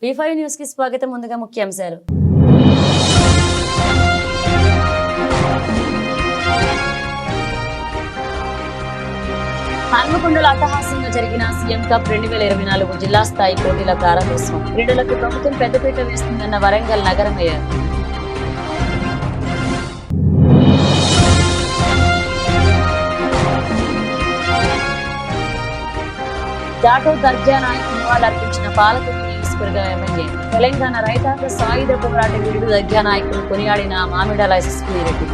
B5 news కి స్వాగతం. ముందుగా ముఖ్యాంశాలు. హన్మకొండలో అట్టహాసంగా జరిగిన సీఎం కప్ 2024 జిల్లా స్థాయి పోటీల ప్రారంభోత్సవం. క్రీడలకు ప్రభుత్వం పెద్దపీట వేస్తుందన్న వరంగల్ నగర మేయర్. జాటో దర్జా నాయకులు నివాళులర్పించిన పాలకొల్లు నియోజకవర్గం ఎమ్మెల్యే. తెలంగాణ రైతాంగ సాయుధ పోరాట వీరుడు దర్జా నాయకులు కొనియాడిన మామిడాల ఎస్ఎస్పీ రెడ్డి.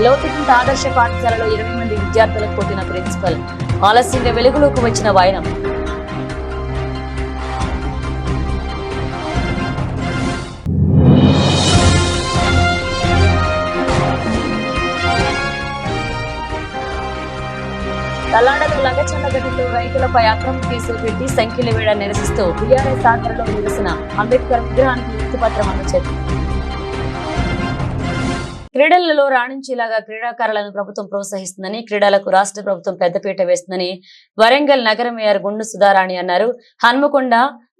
లోతుకుంట ఆదర్శ పాఠశాలలో 20 మంది విద్యార్థులకు కొట్టిన ప్రిన్సిపల్. ఆలస్యంగా వెలుగులోకి వచ్చిన వైనం. తల్లాడలో లంగచల్ల గదిలో రైతులపై అక్రమ కేసులు పెట్టి సంఖ్యల వేడ నిరసిస్తూ టీఆర్ఎస్ ఆధ్వర్యంలో నిరసన. అంబేద్కర్ విగ్రహానికి వినతిపత్రం అందజేశారు. క్రీడలలో రాణించేలాగా క్రీడాకారులను ప్రభుత్వం ప్రోత్సహిస్తుందని, క్రీడలకు రాష్ట్ర ప్రభుత్వం పెద్దపీట వేస్తుందని వరంగల్ నగర మేయర్ గుండు సుధారాణి అన్నారు. హన్మకొండ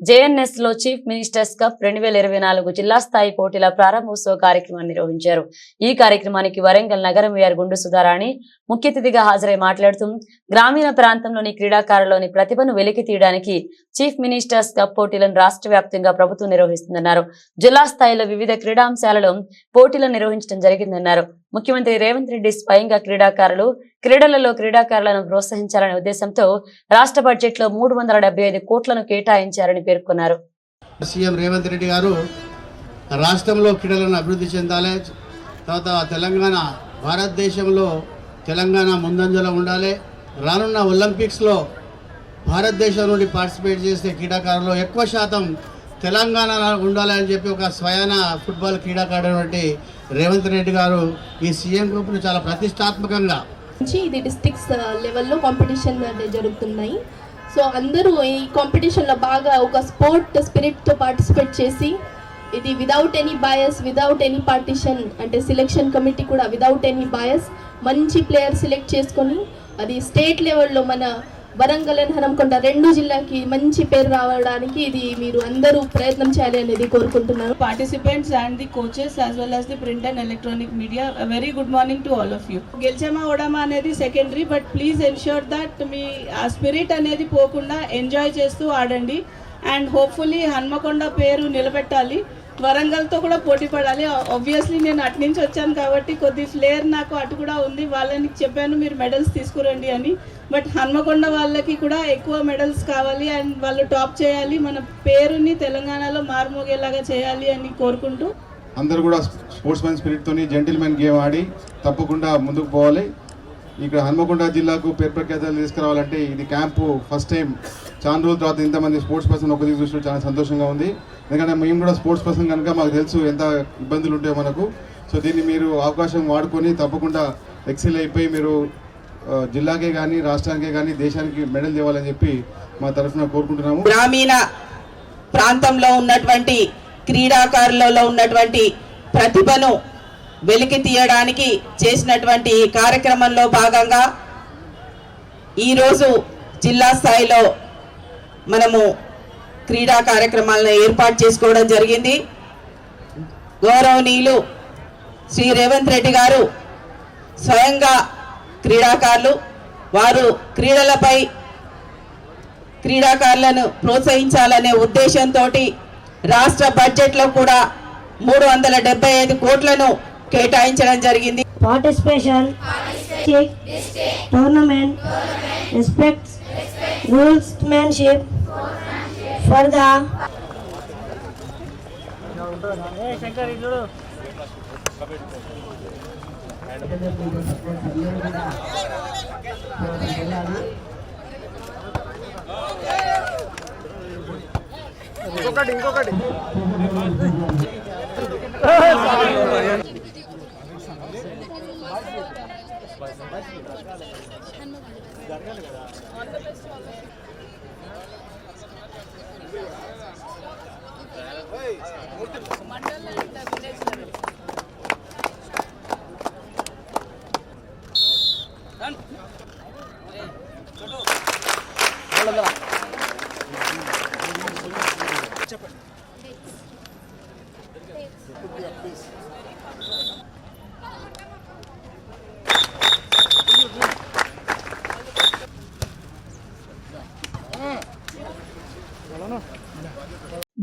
జేఎన్ఎస్ లో చీఫ్ మినిస్టర్స్ కప్ 2024 జిల్లా స్థాయి పోటీల ప్రారంభోత్సవ కార్యక్రమాన్ని నిర్వహించారు. ఈ కార్యక్రమానికి వరంగల్ నగర మేయర్ గుండు సుధారాణి ముఖ్య అతిథిగా హాజరై మాట్లాడుతూ గ్రామీణ ప్రాంతంలోని క్రీడాకారులోని ప్రతిభను వెలికి తీయడానికి చీఫ్ మినిస్టర్స్ కప్ పోటీలను రాష్ట్ర వ్యాప్తంగా ప్రభుత్వం నిర్వహిస్తుందన్నారు. జిల్లా స్థాయిలో వివిధ క్రీడాంశాలలో పోటీలను నిర్వహించడం జరిగిందన్నారు. ముఖ్యమంత్రి రేవంత్ రెడ్డి స్వయంగా క్రీడలలో క్రీడాకారులను ప్రోత్సహించాలనే ఉద్దేశంతో రాష్ట్ర బడ్జెట్ లో 375 కోట్లను కేటాయించారని పేర్కొన్నారు. సీఎం రేవంత్ రెడ్డి గారు రాష్ట్రంలో క్రీడలను అభివృద్ధి చెందాలి, తర్వాత తెలంగాణ భారతదేశంలో తెలంగాణ ముందంజలో ఉండాలి, రానున్న ఒలింపిక్స్లో భారతదేశం నుండి పార్టిసిపేట్ చేసే క్రీడాకారులు ఎక్కువ శాతం తెలంగాణ ఉండాలి అని చెప్పి ఒక స్వయాన ఫుట్బాల్ క్రీడాకారుడు రేవంత్ రెడ్డి గారు ఈ సీఎం గ్రూప్ను చాలా ప్రతిష్టాత్మకంగా ఇది డిస్ట్రిక్ట్స్ లెవెల్లో కాంపిటీషన్ జరుగుతున్నాయి. సో అందరూ ఈ కాంపిటీషన్లో బాగా ఒక స్పోర్ట్ స్పిరిట్తో పార్టిసిపేట్ చేసి ఇది without any bias, without any partition, అంటే సెలెక్షన్ కమిటీ కూడా విదౌట్ ఎనీ బయస్ మంచి ప్లేయర్ సెలెక్ట్ చేసుకొని అది స్టేట్ లెవెల్లో మన వరంగల్ అండ్ హన్మకొండ 2 జిల్లాకి మంచి పేరు రావడానికి ఇది మీరు అందరూ ప్రయత్నం చేయాలి అనేది కోరుకుంటున్నాను. Participants and the coaches as well as the print and electronic media, a very good morning to all of you. గెలిచామా ఓడామా అనేది secondary, but please ensure that మీ ఆ స్పిరిట్ అనేది పోకుండా ఎంజాయ్ చేస్తూ ఆడండి. అండ్ హోప్ఫుల్లీ హన్మకొండ పేరు నిలబెట్టాలి, వరంగల్తో కూడా పోటీ పడాలి. ఆబ్వియస్లీ నేను అటు నుంచి వచ్చాను కాబట్టి కొద్ది ఫ్లేర్ నాకు అటు కూడా ఉంది. వాళ్ళని చెప్పాను మీరు మెడల్స్ తీసుకురండి అని, బట్ హన్మకొండ వాళ్ళకి కూడా ఎక్కువ మెడల్స్ కావాలి అండ్ వాళ్ళు టాప్ చేయాలి, మన పేరుని తెలంగాణలో మారుమోగేలాగా చేయాలి అని కోరుకుంటూ అందరూ కూడా స్పోర్ట్స్ మ్యాన్ స్పిరిట్తోని జెంటిల్మెన్ గేమ్ ఆడి తప్పకుండా ముందుకు పోవాలి. ఇక్కడ హన్మకొండ జిల్లాకు పేరు ప్రఖ్యాతలు తీసుకురావాలంటే ఇది క్యాంపు ఫస్ట్ టైం చాలా రోజుల తర్వాత ఇంతమంది స్పోర్ట్స్ పర్సన్ ఒక దిగు చూసిన చాలా సంతోషంగా ఉంది. ఎందుకంటే మేము కూడా స్పోర్ట్స్ పర్సన్ కనుక మాకు తెలుసు ఎంత ఇబ్బందులు ఉంటాయో మనకు. సో దీన్ని మీరు అవకాశం వాడుకొని తప్పకుండా ఎక్సెల్ అయిపోయి మీరు జిల్లాకే కానీ రాష్ట్రానికే కానీ దేశానికి మెడల్ ఇవ్వాలని చెప్పి మా తరఫున కోరుకుంటున్నాము. గ్రామీణ ప్రాంతంలో ఉన్నటువంటి క్రీడాకారులలో ఉన్నటువంటి ప్రతిభను వెలికి తీయడానికి చేసినటువంటి కార్యక్రమంలో భాగంగా ఈరోజు జిల్లా స్థాయిలో మనము క్రీడా కార్యక్రమాలను ఏర్పాటు చేసుకోవడం జరిగింది. గౌరవనీయులు శ్రీ రేవంత్ రెడ్డి గారు స్వయంగా క్రీడాకారులు, వారు క్రీడాకారులను ప్రోత్సహించాలనే ఉద్దేశంతో రాష్ట్ర బడ్జెట్లో కూడా 375 కోట్లను కేటాయించడం జరిగింది. పార్టిసిపేషన్, టోర్నమెంట్, రెస్పెక్ట్స్, రూల్స్మెన్షిప్ ఫర్ ద ఇంకొకటి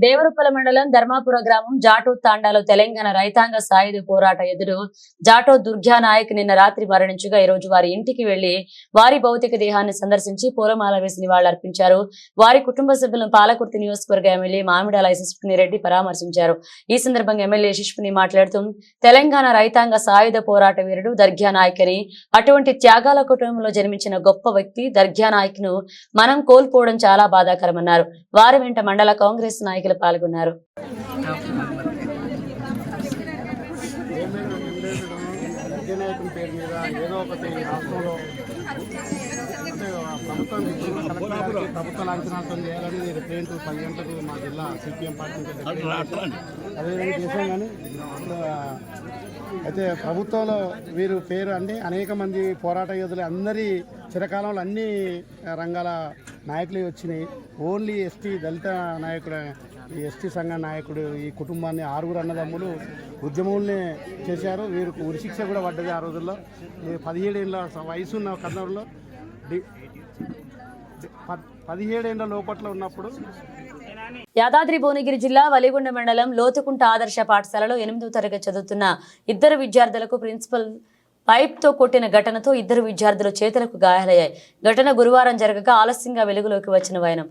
దేవరుప్పల మండలం ధర్మాపుర గ్రామం జాటో తాండాలో తెలంగాణ రైతాంగ సాయుధ పోరాట ఎదురు జాటో దుర్గా నాయక్ నిన్న రాత్రి మరణించగా ఈ రోజు వారి ఇంటికి వెళ్లి వారి భౌతిక దేహాన్ని సందర్శించి పూలమాల వేసి నివాళులర్పించారు. వారి కుటుంబ సభ్యులను పాలకుర్తి నియోజకవర్గ ఎమ్మెల్యే మామిడాల యశస్విని రెడ్డి పరామర్శించారు. ఈ సందర్భంగా ఎమ్మెల్యే యశస్విని మాట్లాడుతూ తెలంగాణ రైతాంగ సాయుధ పోరాట వీరుడు దర్గా నాయక్ అని, అటువంటి త్యాగాల కుటుంబంలో జన్మించిన గొప్ప వ్యక్తి దర్గా నాయక్ ను మనం కోల్పోవడం చాలా బాధాకరమన్నారు. వారి వెంట మండల కాంగ్రెస్ నాయకులు పాల్గొన్నారు. ప్రభుత్వ లాంఛనాలతో చేయాలని రిప్రజెంట్ 10 గంటలకు మా జిల్లా సిపిఎం పార్టీ అదేవిధంగా చేశాం. కానీ అయితే ప్రభుత్వంలో వీరు పేరు అంటే అనేక మంది పోరాట యోధులు అందరి చిరకాలంలో అన్ని రంగాల నాయకులు వచ్చినాయి. ఓన్లీ ఎస్టీ దళిత నాయకుడు, ఈ ఎస్టీ సంఘ నాయకుడు ఈ కుటుంబాన్ని 6 అన్నదమ్ములు ఉద్యమంలోనే చేశారు. వీరికి ఉరిశిక్ష కూడా పడ్డది ఆ రోజుల్లో. 17 ఏళ్ళ వయసు ఉన్న కర్నూలులో 17 ఏళ్ళ లోపట్ల ఉన్నప్పుడు యాదాద్రి భువనగిరి జిల్లా వలిగొండ మండలం లోతుకుంట ఆదర్శ పాఠశాలలో 8వ తరగతి చదువుతున్న 2 విద్యార్థులకు ప్రిన్సిపల్ పైప్ తో కొట్టిన ఘటనతో 2 విద్యార్థుల చేతులకు గాయాలయ్యాయి. ఘటన గురువారం జరగగా ఆలస్యంగా వెలుగులోకి వచ్చిన వైనం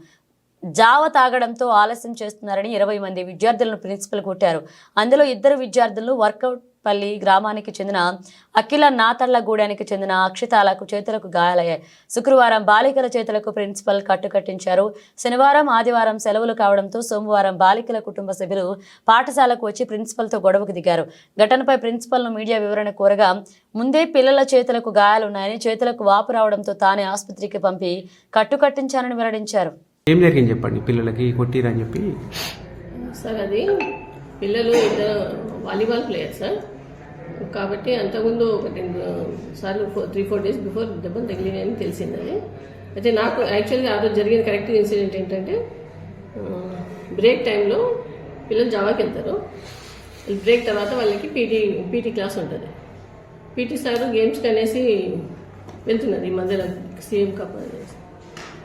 జావ తాగడంతో ఆలస్యం చేస్తున్నారని 20 మంది విద్యార్థులను ప్రిన్సిపల్ కొట్టారు. అందులో 2 విద్యార్థులను వర్కౌట్ పల్లి గ్రామానికి చెందిన అఖిల నాతళ్లగూడానికి చెందిన అక్షితాలకు చేతులకు గాయాలయ్యాయి. శుక్రవారం బాలికల చేతులకు ప్రిన్సిపల్ కట్టించారు. శనివారం ఆదివారం సెలవులు కావడంతో సోమవారం బాలికల కుటుంబ సభ్యులు పాఠశాలకు వచ్చి ప్రిన్సిపల్తో గొడవకు దిగారు. ఘటనపై ప్రిన్సిపల్ను మీడియా వివరణ కోరగా ముందే పిల్లల చేతులకు గాయాలున్నాయని, చేతులకు వాపు రావడంతో తానే ఆసుపత్రికి పంపి కట్టించానని వెల్లడించారు. ఏం జరిగింది చెప్పండి, పిల్లలకి కొట్టిరని చెప్పి. సార్ అది పిల్లలు 2 వాలీబాల్ ప్లేయర్ సార్, కాబట్టి అంతకుముందు 2 సార్లు 3-4 డేస్ బిఫోర్ దెబ్బలు తగిలినాయని తెలిసింది. అది అయితే నాకు యాక్చువల్గా ఆ రోజు జరిగిన కరెక్ట్ ఇన్సిడెంట్ ఏంటంటే బ్రేక్ టైంలో పిల్లలు జావాకి వెళ్తారు. బ్రేక్ తర్వాత వాళ్ళకి పీటీ క్లాస్ ఉంటుంది. పీటీ సార్ గేమ్స్కి అనేసి వెళ్తున్నారు ఈ మధ్యలో సీఎం కప్ అనేసి.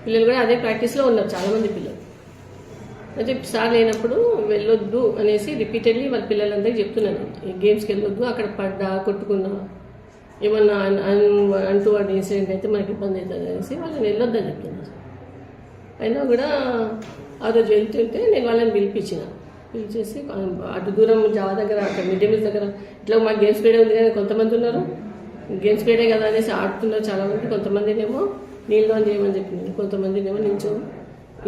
పిల్లలు కూడా అదే ప్రాక్టీస్లో ఉన్నారు చాలామంది పిల్లలు. అయితే సార్ లేనప్పుడు వెళ్ళొద్దు అనేసి రిపీటెడ్లీ వాళ్ళ పిల్లలందరికీ చెప్తున్నాను, ఈ గేమ్స్కి వెళ్ళొద్దు, అక్కడ పడ్డా కొట్టుకున్నా ఏమన్నా అంటువాడి ఇన్సిడెంట్ అయితే మనకి ఇబ్బంది అవుతుంది అనేసి వాళ్ళని వెళ్ళొద్దని చెప్తున్నాను. అయినా కూడా ఆ రోజు వెళ్తుంటే నేను వాళ్ళని పిలిచేసి అటు దూరం జావా దగ్గర అక్కడ మిడ్ డే మీల్స్ దగ్గర ఇట్లా మాకు గేమ్స్ పీరియడ్ ఉంది కానీ కొంతమంది ఉన్నారు గేమ్స్ పీరియడే కదా అనేసి ఆడుతున్నారు చాలామంది. కొంతమందినేమో నీళ్ళు ఆన్ చేయమని చెప్పింది, కొంతమందినేమో నిల్చో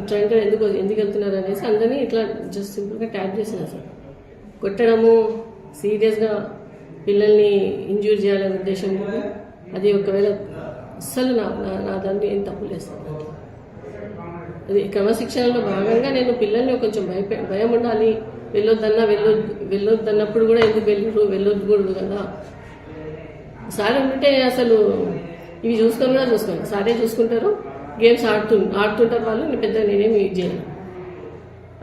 ఇట్లా అంటే ఎందుకు వెళ్తున్నారు అనేసి అందరినీ ఇట్లా జస్ట్ సింపుల్గా ట్యాప్ చేసినా సార్. కొట్టడము సీరియస్గా పిల్లల్ని ఇంజూర్ చేయాలనే ఉద్దేశం కూడా అది ఒకవేళ అస్సలు నా దాన్ని ఏం తప్పు లేదు సార్. అది క్రమశిక్షణలో భాగంగా నేను పిల్లల్ని కొంచెం భయం ఉండాలి, వెళ్ళొద్దన్నప్పుడు కూడా ఎందుకు వెళ్ళొద్దు కదా సార్ ఉంటే అసలు ఇవి చూసుకోండి సారే చూసుకుంటారు. గేమ్స్ ఆడుతుంటారు వాళ్ళు, పెద్దగా నేనేమి ఇది చేయను.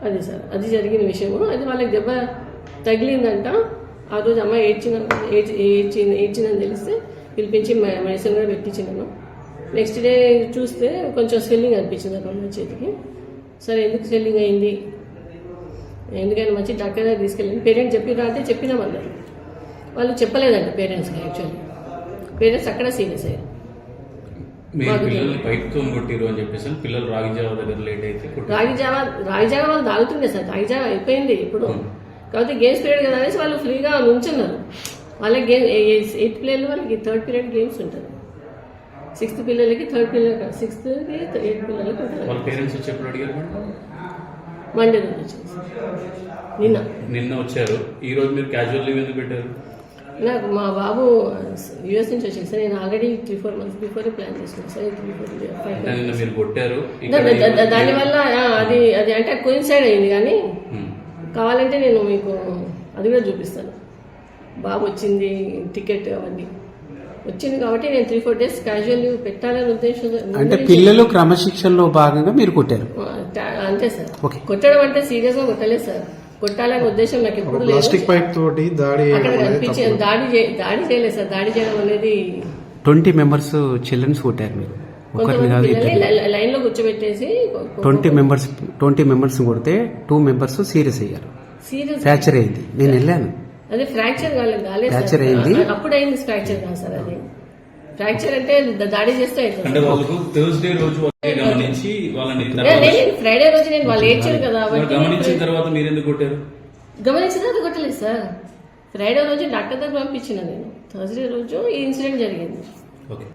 అది సార్ అది జరిగిన విషయము. అది వాళ్ళకి దెబ్బ తగిలిందంట. ఆ రోజు అమ్మాయి ఏడ్చిందని తెలిస్తే పిలిపించి మెడిసిన్ కూడా పెట్టించినాను. నెక్స్ట్ డే చూస్తే కొంచెం స్వెల్లింగ్ అనిపించింది అమ్మాయి చేతికి. సరే ఎందుకు స్వెల్లింగ్ అయింది, ఎందుకైనా మంచి డాక్టర్ దగ్గర తీసుకెళ్ళాను. పేరెంట్స్ చెప్పిరా అంటే చెప్పినామన్నారు. వాళ్ళు చెప్పలేదంట పేరెంట్స్కి. యాక్చువల్లీ పేరెంట్స్ అక్కడ సీరియస్ అయ్యారు. రాగి జావా వాళ్ళు తాగుతుండే సార్. రాగి జావా అయిపోయింది ఇప్పుడు, కాబట్టి గేమ్స్ పీరియడ్ కదా అనేసి వాళ్ళు ఫ్రీగా నుంచున్నారు. వాళ్ళకి 8th పిల్లలు వాళ్ళకి 3rd పీరియడ్ గేమ్స్ ఉంటుంది. 6th పిల్లలకి 3rd పీరియడ్, 6th 8th పిల్లలకి ఉంటుంది. మండే రోజు వచ్చారు. నిన్న వచ్చారు. ఈ రోజు మీరు క్యాజువల్ లీవ్ ఎందుకు పెట్టారు? నాకు మా బాబు యూఎస్ నుంచి వచ్చింది సార్. నేను ఆల్రెడీ 3-4 months బిఫోర్ ప్లాన్ చేసుకున్నాను సార్. 3-4 మీరు కొట్టారు దానివల్ల అది అంటే కోయిన్సైడ్ అయింది. కానీ కావాలంటే నేను మీకు అది కూడా చూపిస్తాను. బాబు వచ్చింది, టికెట్ అవన్నీ వచ్చింది కాబట్టి నేను 3-4 days క్యాజువల్ లీవ్ పెట్టాలని ఉద్దేశం. అంటే పిల్లలు క్రమశిక్షణలో భాగంగా మీరు కొట్టారు అంతే సార్. కొట్టడం అంటే సీరియస్ గా కొట్టలేదు సార్. కొట్టాలనే ఉద్దేశం నాకు ఎప్పుడు లేదు. ప్లాస్టిక్ పైప్ తోటి దాడి దాడి చేయలేదు సార్. దాడి చేయడం అనేది 20 members చిల్డ్రన్స్ కొట్టారు మీరు. ఒకరిని కాదు పిల్లల్ని లైన్ లో కూర్చోబెట్టేసి 20 మెంబర్స్ కొడితే 2 మెంబర్స్ సీరియస్ అయ్యారు, సీరియస్ ఫ్రాక్చర్ అయింది. నేను వెళ్ళాను, అదే ఫ్రాక్చర్ కాలేదు ఫ్రాక్చర్ సార్. అయింది. అప్పుడు అయింది ఫ్రాక్చర్ కాదు సార్. అది ఫ్రాక్చర్ అంటే దాడి చేస్తే అవుతుంది. అంటే వాళ్ళకు థర్స్డే రోజు గమనించి వాళ్ళని ఫ్రైడే రోజు నేను వాళ్ళు ఏడ్చారు కదా, గమనించిన తర్వాత మీరు ఎందుకు కొట్టారు? గమనించిన తర్వాత కొట్టలేదు సార్. ఫ్రైడే రోజు డాక్టర్ దగ్గర పంపించిన నేను, థర్స్డే రోజు ఈ ఇన్సిడెంట్ జరిగింది. ఓకే.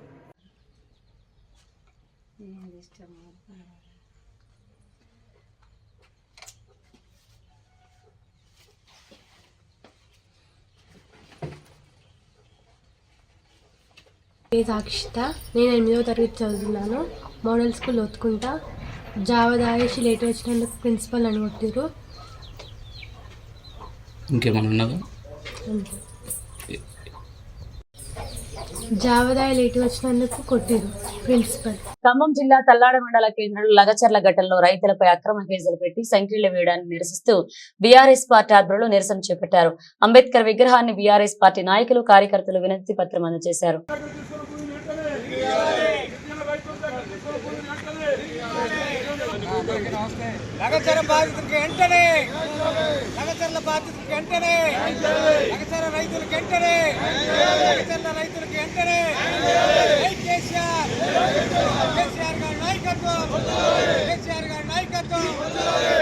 పేరు అక్షిత. నేను 8వ తరగతి చదువుతున్నాను. మోడల్ స్కూల్ ఒత్తుకుంటా. జావ దాయేసి లేట్ వచ్చినందుకు ప్రిన్సిపల్ అని కొట్టిరు. ఇంకేమన్నా ఉన్నదా? జావదాయ లేట్ వచ్చినందుకు కొట్టిరు ప్రిన్సిపల్. ఖమ్మం జిల్లా తల్లాడ మండల కేంద్రంలో లగచర్ల ఘటనలో రైతులపై అక్రమ కేసులు పెట్టి సంఖ్యలు వేయడాన్ని నిరసిస్తూ బీఆర్ఎస్ పార్టీ ఆధ్వర్యంలో నిరసన చేపట్టారు. అంబేద్కర్ విగ్రహాన్ని బీఆర్ఎస్ పార్టీ నాయకులు, కార్యకర్తలు వినతి పత్రం అందజేశారు. లగచర బాధితులకు వెంటనే, లగచర్ల బాధితులకు వెంటనే, లగచర రైతులకు వెంటనే, లగచర్ల రైతులకు వెంటనే. కేసీఆర్, కేసీఆర్ గారి నాయకత్వం, కేసీఆర్ గారి నాయకత్వం,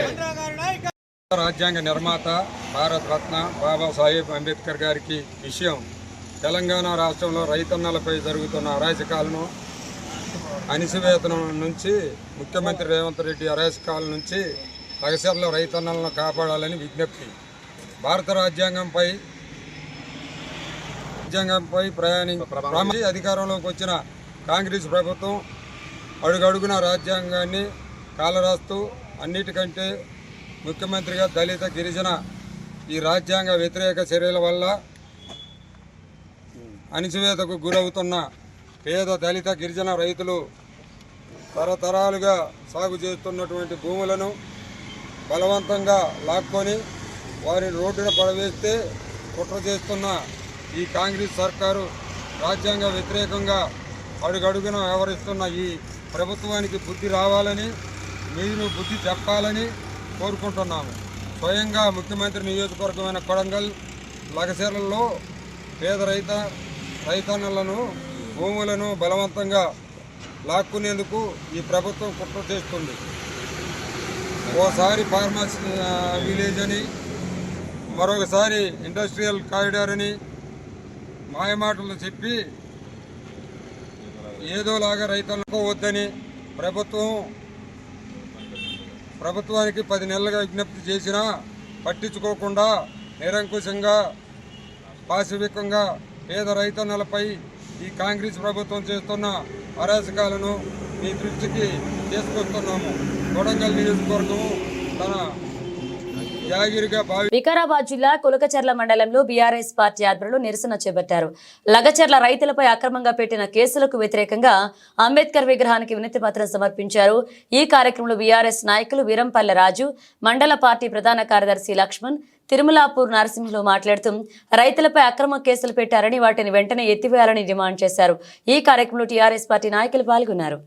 చంద్ర గారి నాయకత్వం. రాజ్యాంగ నిర్మాత భారత రత్న బాబాసాహెబ్ అంబేద్కర్ గారికి విషయం తెలంగాణ రాష్ట్రంలో రైతన్నలపై జరుగుతున్న అరాచకాలను, అణిసివేతనం నుంచి ముఖ్యమంత్రి రేవంత్ రెడ్డి అరాచకాల నుంచి లగచర్ల రైతన్నలను కాపాడాలని విజ్ఞప్తి. భారత రాజ్యాంగంపై ప్రయాణించి అధికారంలోకి వచ్చిన కాంగ్రెస్ ప్రభుత్వం అడుగడుగున రాజ్యాంగాన్ని కాలరాస్తూ అన్నిటికంటే ముఖ్యమంత్రిగా దళిత, గిరిజన ఈ రాజ్యాంగ వ్యతిరేక చర్యల వల్ల అణిచివేతకు గురవుతున్న పేద దళిత గిరిజన రైతులు తరతరాలుగా సాగు చేస్తున్నటువంటి భూములను బలవంతంగా లాక్కొని వారిని రోడ్డున పడవేస్తే కుట్ర చేస్తున్న ఈ కాంగ్రెస్ సర్కారు రాజ్యాంగ వ్యతిరేకంగా అడుగడుగున వ్యవహరిస్తున్న ఈ ప్రభుత్వానికి బుద్ధి రావాలని, మీరు బుద్ధి చెప్పాలని కోరుకుంటున్నాము. స్వయంగా ముఖ్యమంత్రి నియోజకవర్గమైన కొడంగల్, లగచర్లలో పేద రైతన్నలను భూములను బలవంతంగా లాక్కునేందుకు ఈ ప్రభుత్వం కుట్ర చేస్తుంది. ఓసారి ఫార్మర్స్ విలేజ్ అని, మరొకసారి ఇండస్ట్రియల్ కారిడార్ అని మాయమాటలు చెప్పి ఏదోలాగా రైతులకు వద్దని ప్రభుత్వానికి 10 నెలలుగా విజ్ఞప్తి చేసినా పట్టించుకోకుండా నిరంకుశంగా, పాశవికంగా పేద రైతన్నలపై ఈ కాంగ్రెస్ ప్రభుత్వం చేస్తున్న అరాచకాలను మీ దృష్టికి తీసుకొస్తున్నాము. కొడంగల్ నియోజకవర్గం తన యాగిరిగా వికారాబాద్ జిల్లా కులకచర్ల మండలంలో బీఆర్ఎస్ పార్టీ ఆధ్వర్యంలో నిరసన చేపట్టారు. లగచర్ల రైతులపై అక్రమంగా పెట్టిన కేసులకు వ్యతిరేకంగా అంబేద్కర్ విగ్రహానికి వినతి పత్రం సమర్పించారు. ఈ కార్యక్రమంలో బీఆర్ఎస్ నాయకులు వీరంపల్లె రాజు, మండల పార్టీ ప్రధాన కార్యదర్శి లక్ష్మణ్, తిరుమలాపూర్ నరసింహులు మాట్లాడుతూ రైతులపై అక్రమ కేసులు పెట్టారని, వాటిని వెంటనే ఎత్తివేయాలని డిమాండ్ చేశారు. ఈ కార్యక్రమంలో టీఆర్ఎస్ పార్టీ నాయకులు పాల్గొన్నారు.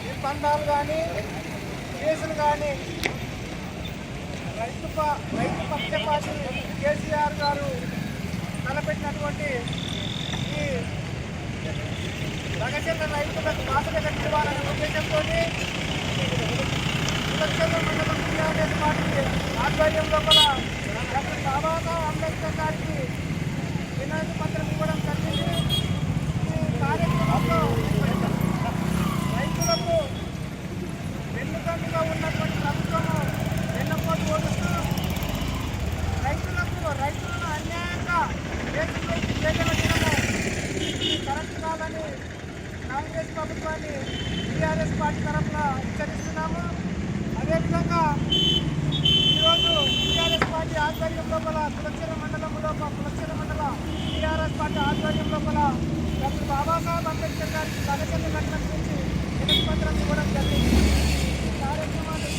నిర్బంధాలు కానీ, కేసులు కానీ, రైతు పక్షపాతి కేసీఆర్ గారు తలపెట్టినటువంటి ఈ లగచర్ల రైతులకు బాధలు కట్టివ్వాలనే ఉద్దేశంతో లగచర్ల మండలం టీఆర్ఎస్ పార్టీ ఆధ్వర్యంలో కూడా డాక్టర్ బాబాసాహెబ్ అంబేద్కర్ గారికి వినతి పత్రం ఇవ్వడం జరిగింది. ఈ కార్యక్రమంలో రైతులకు వెన్నుకండుగా ఉన్నటువంటి ప్రభుత్వము వెన్నపోటు ఓడుస్తూ రైతులను అన్యాయంగా కేసులు చేయగలగడము కరెక్ట్ కాదని కాంగ్రెస్ ప్రభుత్వాన్ని టీఆర్ఎస్ పార్టీ తరఫున హెచ్చరిస్తున్నాము. అదేవిధంగా ఈరోజు టీఆర్ఎస్ పార్టీ ఆధ్వర్యం లోపల కులచర్ల మండల టీఆర్ఎస్ పార్టీ ఆధ్వర్యం లోపల డాక్టర్ బాబాసాహెబ్ అంబేద్కర్ గారికి లగచర్ల ఘటన గురించి వినతి పత్రం ఇవ్వడం జరిగింది. ఈ కార్యక్రమాన్ని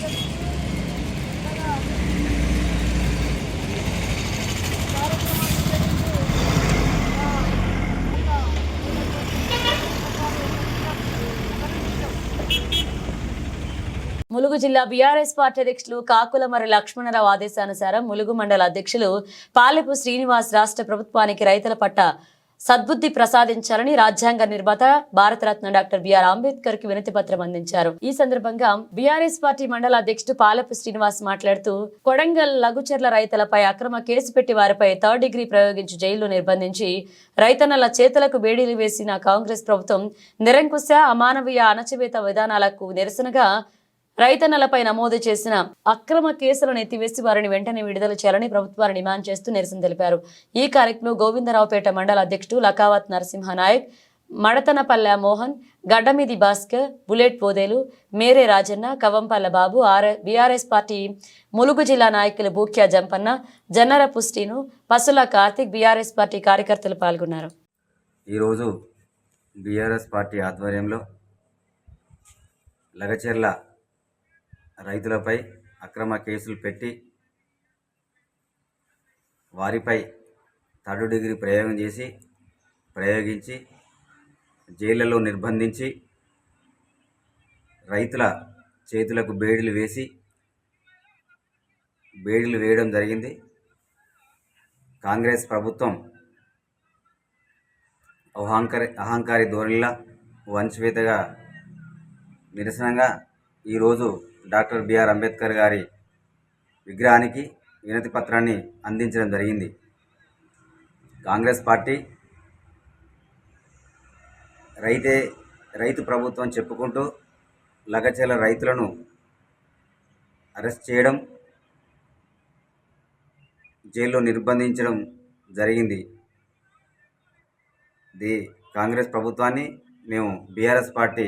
ములుగు జిల్లా బీఆర్ఎస్ పార్టీ అధ్యక్షులు కాకులమర్రి లక్ష్మణరావు ఆదేశానుసారం ములుగు మండల అధ్యక్షులు పాలెపు శ్రీనివాస్ రాష్ట్ర ప్రభుత్వానికి రైతుల పట్ల సద్బుద్ధి ప్రసాదించాలని రాజ్యాంగ నిర్మాత భారతరత్న డాక్టర్ బిఆర్ అంబేద్కర్ కి వినతి పత్రం అందించారు. ఈ సందర్భంగా బీఆర్ఎస్ పార్టీ మండల అధ్యక్షుడు పాలెపు శ్రీనివాస్ మాట్లాడుతూ కొడంగల్ లఘుచర్ల రైతులపై అక్రమ కేసు పెట్టి వారిపై 3rd డిగ్రీ ప్రయోగించి జైల్లో నిర్బంధించి రైతన్నల చేతులకు బేడీలు వేసిన కాంగ్రెస్ ప్రభుత్వం నిరంకుశ అమానవీయ అణచివేత విధానాలకు నిరసనగా రైతన్నలపై నమోదు చేసిన అక్రమ కేసులను ఎత్తివేసి వారిని వెంటనే విడుదల చేయాలని ప్రభుత్వాన్ని డిమాండ్ చేస్తూ నిరసన తెలిపారు. ఈ కార్యక్రమంలో గోవిందరావుపేట మండల అధ్యక్షుడు లకావత్ నరసింహనాయక్, మడతనపల్లె మోహన్, గడ్డమిది భాస్కర్, బుల్లెట్ పోదేలు, మేరే రాజన్న, కవంపల్ల బాబు, బీఆర్ఎస్ పార్టీ ములుగు జిల్లా నాయకులు బూక్యా జంపన్న, జన్నర పుస్టీను, పసుల కార్తిక్, బీఆర్ఎస్ పార్టీ కార్యకర్తలు పాల్గొన్నారు. ఈరోజు బీఆర్ఎస్ పార్టీ ఆధ్వర్యంలో లగచెర్ల రైతులపై అక్రమ కేసులు పెట్టి వారిపై 3rd డిగ్రీ ప్రయోగించి జైళ్లలో నిర్బంధించి రైతుల చేతులకు బేడీలు వేయడం జరిగింది. కాంగ్రెస్ ప్రభుత్వం అహంకారి ధోరణిలా వంచివేతగా నిరసనగా ఈరోజు డాక్టర్ బిఆర్ అంబేద్కర్ గారి విగ్రహానికి వినతి పత్రాన్ని అందించడం జరిగింది. కాంగ్రెస్ పార్టీ రైతు ప్రభుత్వం చెప్పుకుంటూ లగచెర్ల రైతులను అరెస్ట్ చేయడం, జైల్లో నిర్బంధించడం జరిగింది. కాంగ్రెస్ ప్రభుత్వాన్ని మేము బీఆర్ఎస్ పార్టీ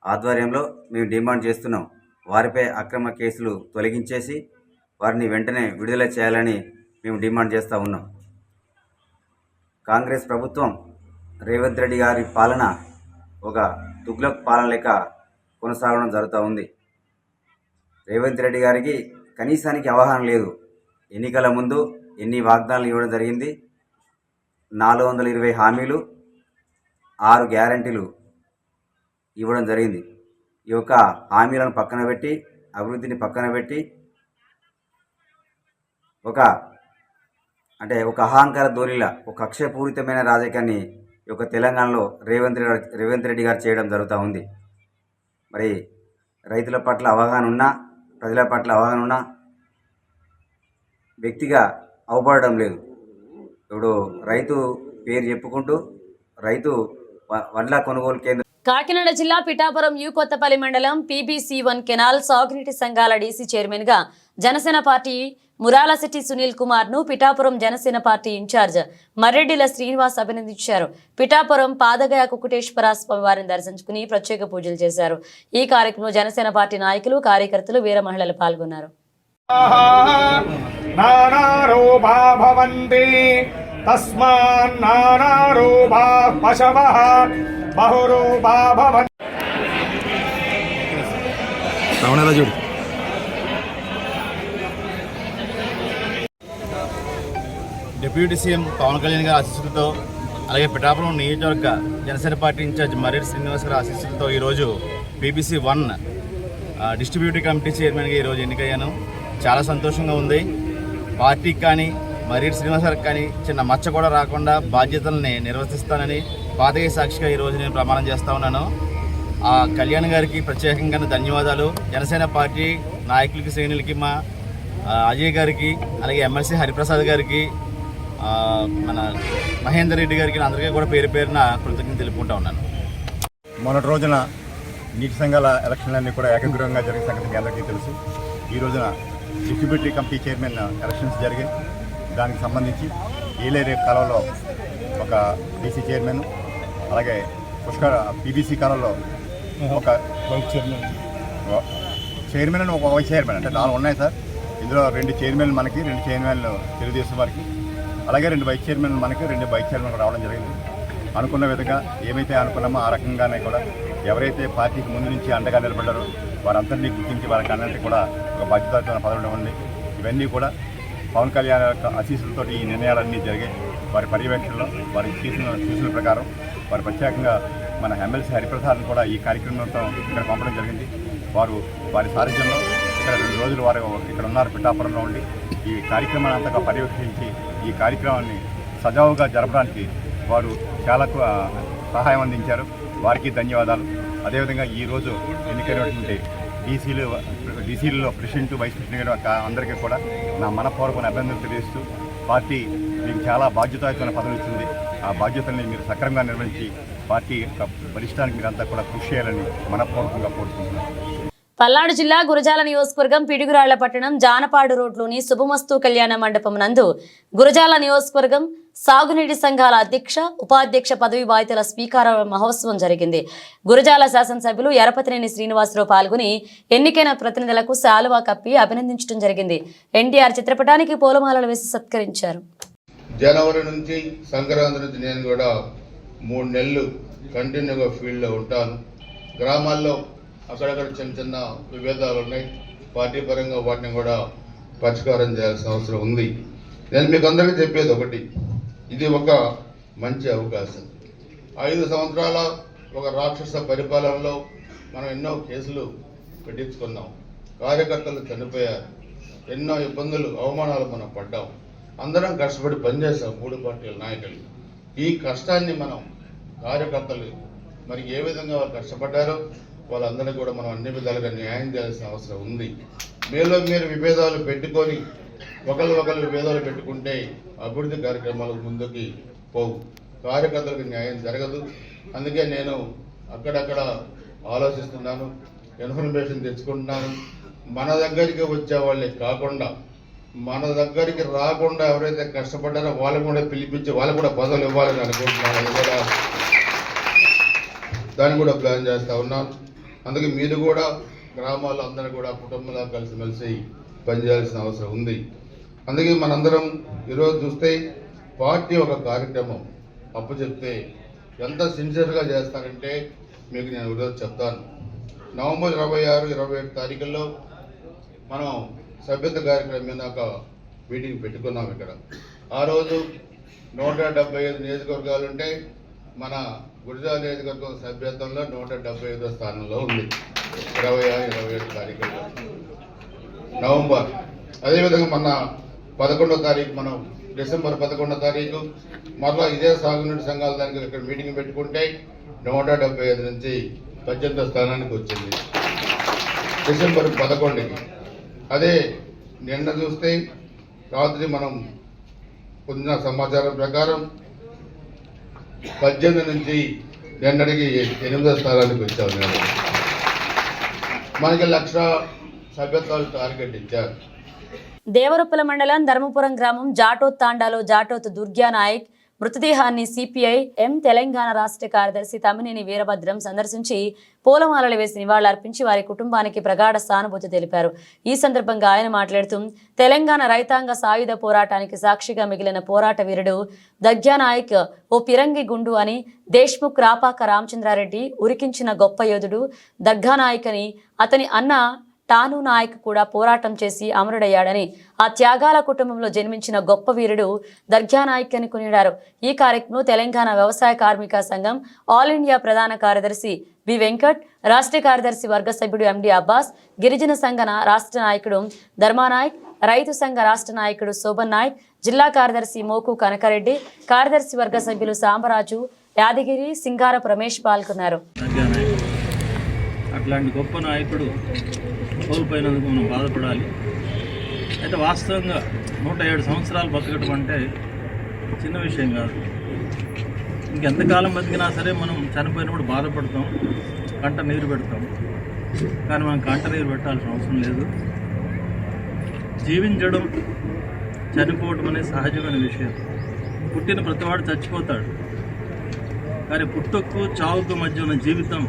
ఆధ్వర్యంలో మేము డిమాండ్ చేస్తున్నాం. వారిపై అక్రమ కేసులు తొలగించేసి వారిని వెంటనే విడుదల చేయాలని మేము డిమాండ్ చేస్తూ ఉన్నాం. కాంగ్రెస్ ప్రభుత్వం రేవంత్ రెడ్డి గారి పాలన ఒక తుగ్లక్ పాలన లెక్క కొనసాగడం జరుగుతూ ఉంది. రేవంత్ రెడ్డి గారికి కనీసానికి అవగాహన లేదు. ఎన్నికల ముందు ఎన్ని వాగ్దానాలు ఇవ్వడం జరిగింది, 420 హామీలు, 6 గ్యారంటీలు ఇవ్వడం జరిగింది. ఈ యొక్క హామీలను పక్కన పెట్టి, అభివృద్ధిని పక్కన పెట్టి ఒక అహంకార ధోరణిలా ఒక కక్షపూరితమైన రాజకీయాన్ని ఈ యొక్క తెలంగాణలో రేవంత్ రెడ్డి గారు చేయడం జరుగుతూ ఉంది. మరి రైతుల పట్ల అవగాహన ఉన్నా, ప్రజల పట్ల అవగాహన ఉన్నా వ్యక్తిగా అవపడడం లేదు. ఇప్పుడు రైతు పేరు చెప్పుకుంటూ రైతు వడ్ల కొనుగోలు కేంద్రం కాకినాడ జిల్లా పిఠాపురం యు కొత్తపల్లి మండలం PBC1 కెనాల్ సాగునీటి సంఘాల డీసీ చైర్మన్ గా జనసేన పార్టీ మురాలశెట్టి సునీల్ కుమార్ ను పిఠాపురం జనసేన పార్టీ ఇన్ఛార్జ్ మర్రెడ్డిల శ్రీనివాస్ అభినందించారు. పిఠాపురం పాదగయ కుకుటేశ్వర స్వామి వారిని దర్శించుకుని ప్రత్యేక పూజలు చేశారు. ఈ కార్యక్రమంలో జనసేన పార్టీ నాయకులు, కార్యకర్తలు, వీర మహిళలు పాల్గొన్నారు. డిప్యూటీ సీఎం పవన్ కళ్యాణ్ గారి ఆశీస్సులతో, అలాగే పిఠాపురం నియోజకవర్గ జనసేన పార్టీ ఇన్ఛార్జ్ మర్రెడ్డి శ్రీనివాస్ గారి ఆశీస్సులతో ఈరోజు PBC1 డిస్ట్రిబ్యూటివ్ కమిటీ చైర్మన్గా ఈరోజు ఎన్నికయ్యాను. చాలా సంతోషంగా ఉంది. పార్టీకి కానీ మర్రెడ్డి శ్రీనివాస్ గారికి కానీ చిన్న మచ్చ కూడా రాకుండా బాధ్యతల్ని నిర్వర్తిస్తానని పాదగయ సాక్షిగా ఈరోజు నేను ప్రమాణం చేస్తూ ఉన్నాను. ఆ కళ్యాణ్ గారికి ప్రత్యేకంగా ధన్యవాదాలు. జనసేన పార్టీ నాయకులకి, శ్రేణులకి, మా అజయ్ గారికి, అలాగే ఎమ్మెల్సీ హరిప్రసాద్ గారికి, మన మహేందర్ రెడ్డి గారికి, అందరికీ కూడా పేరు పేరున కృతజ్ఞతలు తెలుపుకుంటా ఉన్నాను. మొన్నటి రోజున నీటి సంఘాల ఎలక్షన్లన్నీ కూడా ఏకగ్రీవంగా జరిగిన సంగతి మీ అందరికీ తెలుసు. ఈ రోజున డిస్ట్రిబ్యూటివ్ కమిటీ చైర్మన్ ఎలక్షన్స్ జరిగాయి. దానికి సంబంధించి ఏలేరే కాలంలో ఒక డీసీ చైర్మన్, అలాగే PBC కాలంలో ఒక వైస్ చైర్మన్ అని ఒక వైస్ చైర్మన్, అంటే 4 ఉన్నాయి సార్. ఇందులో 2 చైర్మన్లు మనకి, 2 చైర్మన్లు తెలుగుదేశం వారికి, అలాగే 2 వైస్ చైర్మన్లు మనకి, 2 వైస్ చైర్మన్లు రావడం జరిగింది. అనుకున్న విధంగా ఏమైతే అనుకున్నామో ఆ రకంగానే కూడా ఎవరైతే పార్టీకి ముందు నుంచి అండగా నిలబడ్డారో వారందరినీ గుర్తించి వారికి అన్నింటినీ కూడా ఒక బాధ్యతయుతమైన పదవి ఉంది. ఇవన్నీ కూడా పవన్ కళ్యాణ్ యొక్క ఆశీస్సులతో ఈ నిర్ణయాలన్నీ జరిగాయి. వారి పర్యవేక్షణలో వారికి సూచనల ప్రకారం వారు ప్రత్యేకంగా మన ఎమ్మెల్సీ హరిప్రసాద్ని కూడా ఈ కార్యక్రమంతో ఇక్కడ పంపడం జరిగింది. వారి సారథ్యంలో ఇక్కడ 2 రోజులు వారు ఇక్కడ ఉన్నారు. పిఠాపురంలో ఉండి ఈ కార్యక్రమాన్ని అంతగా పర్యవేక్షించి ఈ కార్యక్రమాన్ని సజావుగా జరపడానికి వారు చాలా సహాయం అందించారు. వారికి ధన్యవాదాలు. అదేవిధంగా ఈరోజు ఎన్నికైనటువంటి డీసీలలో ప్రెసిడెంట్ వైస్ ప్రెసిడెంట్ అందరికీ కూడా నా మనపూర్వకమైన అభినందనలు తెలియజేస్తూ పార్టీ మీకు చాలా బాధ్యతాయుతమైన పదవులు ఇచ్చింది. ఆ బాధ్యతల్ని మీరు సక్రమంగా నిర్వహించి పార్టీ యొక్క బలిష్టానికి మీరంతా కూడా కృషి చేయాలని మనపూర్వకంగా కోరుకుంటున్నాను. పల్నాడు జిల్లా గురజాల నియోజకవర్గం పిడుగురాళ్ల పట్టణం జానపాడు రోడ్లోని శుభమస్తు కళ్యాణ మండపం నందు గురజాల నియోజకవర్గం సాగునీటి సంఘాల అధ్యక్ష ఉపాధ్యక్ష పదవి బాధ్యతల స్వీకార మహోత్సవం జరిగింది. గురజాల శాసనసభ్యులు ఎరపతినేని శ్రీనివాసరావు పాల్గొని ఎన్నికైన ప్రతినిధులకు శాలువా కప్పి అభినందించడం జరిగింది. ఎన్టీఆర్ చిత్రపటానికి పూలమాలలు వేసి సత్కరించారు. జనవరి నుంచి సంక్రాంతి నుంచి నేను కూడా 3 నెలలు కంటిన్యూగా ఫీల్డ్లో ఉంటాను. గ్రామాల్లో అక్కడక్కడ చిన్న విభేదాలు ఉన్నాయి. పార్టీ పరంగా వాటిని కూడా పరిష్కారం చేయాల్సిన అవసరం ఉంది. నేను మీకు అందరికీ చెప్పేది ఒకటి, ఇది ఒక మంచి అవకాశం. 5 సంవత్సరాల ఒక రాక్షస పరిపాలనలో మనం ఎన్నో కేసులు పెట్టించుకున్నాం. కార్యకర్తలు చనిపోయారు. ఎన్నో ఇబ్బందులు అవమానాలు మనం పడ్డాం. అందరం కష్టపడి పనిచేస్తాం 3 పార్టీల నాయకులు. ఈ కష్టాన్ని మనం కార్యకర్తలు మరి ఏ విధంగా వాళ్ళు కష్టపడ్డారో వాళ్ళందరినీ కూడా మనం అన్ని విధాలుగా న్యాయం చేయాల్సిన అవసరం ఉంది. మీలో మీరు విభేదాలు పెట్టుకొని ఒకరు విభేదాలు పెట్టుకుంటే అభివృద్ధి కార్యక్రమాలు ముందుకి పోవు, కార్యకర్తలకు న్యాయం జరగదు. అందుకే నేను అక్కడక్కడ ఆలోచిస్తున్నాను, ఇన్ఫర్మేషన్ తెచ్చుకుంటున్నాను. మన దగ్గరికి వచ్చే వాళ్ళే కాకుండా మన దగ్గరికి రాకుండా ఎవరైతే కష్టపడ్డారో వాళ్ళని కూడా పిలిపించి వాళ్ళకు కూడా పదవులు ఇవ్వాలని అనుకుంటున్నాను. దాన్ని కూడా ప్లాన్ చేస్తూ ఉన్నాను. అందుకే మీరు కూడా గ్రామాల్లో అందరూ కూడా కుటుంబంలో కలిసిమెలిసి పనిచేయాల్సిన అవసరం ఉంది. అందుకే మనందరం ఈరోజు చూస్తే పార్టీ ఒక కార్యక్రమం అప్పచెప్తే ఎంత సిన్సియర్గా చేస్తారంటే మీకు నేను ఈరోజు చెప్తాను. నవంబర్ 26, 27 తారీఖుల్లో మనం సభ్యత కార్యక్రమం మీద ఒక మీటింగ్ పెట్టుకున్నాం ఇక్కడ. ఆ రోజు 175 నియోజకవర్గాలు ఉంటే మన గురజాల నియోజకవర్గం సభ్యత్వంలో 175వ స్థానంలో ఉంది 26, 27 తారీఖుల్లో నవంబర్. అదేవిధంగా మన 11వ తారీఖు మనం డిసెంబర్ 11వ తారీఖు మరలా ఇదే సాగునీటి సంఘాల దానికి ఇక్కడ మీటింగ్ పెట్టుకుంటే 175 నుంచి 18వ స్థానానికి వచ్చింది డిసెంబర్ 11కి. అదే నిన్న చూస్తే రాత్రి మనం పొందిన సమాచారం ప్రకారం 18 నుంచి నిన్నటికి 8వ స్థానానికి వచ్చాము. మనకి 1,00,000 సభ్యత్వాలు టార్గెట్ ఇచ్చారు. దేవరొప్పల మండలం ధర్మపురం గ్రామం జాటోత్ తాండాలో జాటోత్ దుర్గా నాయక్ మృతదేహాన్ని సిపిఐ ఎం తెలంగాణ రాష్ట్ర కార్యదర్శి తమ్మినేని వీరభద్రం సందర్శించి పూలమాలలు వేసి నివాళులర్పించి వారి కుటుంబానికి ప్రగాఢ సానుభూతి తెలిపారు. ఈ సందర్భంగా ఆయన మాట్లాడుతూ తెలంగాణ రైతాంగ సాయుధ పోరాటానికి సాక్షిగా మిగిలిన పోరాట వీరుడు దర్గా నాయక్ ఓ పిరంగి గుండు అని, దేశ్ముఖ్ రాపాక రామచంద్రారెడ్డి ఉరికించిన గొప్ప యోధుడు దర్గా నాయక్ అని, అతని అన్న టాను నాయక్ కూడా పోరాటం చేసి అమరుడయ్యాడని, ఆ త్యాగాల కుటుంబంలో జన్మించిన గొప్ప వీరుడు దర్గా నాయక్ అని కొనియాడారు. ఈ కార్యక్రమంలో తెలంగాణ వ్యవసాయ కార్మిక సంఘం ఆల్ ఇండియా ప్రధాన కార్యదర్శి బి వెంకట్, రాష్ట్ర కార్యదర్శి వర్గ సభ్యుడు ఎండి అబ్బాస్, గిరిజన సంఘ రాష్ట్ర నాయకుడు ధర్మానాయక్, రైతు సంఘ రాష్ట్ర నాయకుడు శోభన్ నాయక్, జిల్లా కార్యదర్శి మోకు కనకరెడ్డి, కార్యదర్శి వర్గ సభ్యులు సాంబరాజు, యాదగిరి, సింగారపు రమేష్ పాల్గొన్నారు. అట్లాంటి గొప్ప నాయకుడు కోల్పోయినందుకు మనం బాధపడాలి. అయితే వాస్తవంగా 107 సంవత్సరాలు బతకడం అంటే చిన్న విషయం కాదు. ఇంకెంతకాలం బతికినా సరే మనం చనిపోయినప్పుడు బాధపడతాం, కంట నీరు పెడతాం. కానీ మనం కంట నీరు పెట్టాల్సిన అవసరం లేదు. జీవించడం, చనిపోవడం అనేది సహజమైన విషయం. పుట్టిన ప్రతివాడు చచ్చిపోతాడు. కానీ పుట్టుకు చావుకు మధ్య ఉన్న జీవితం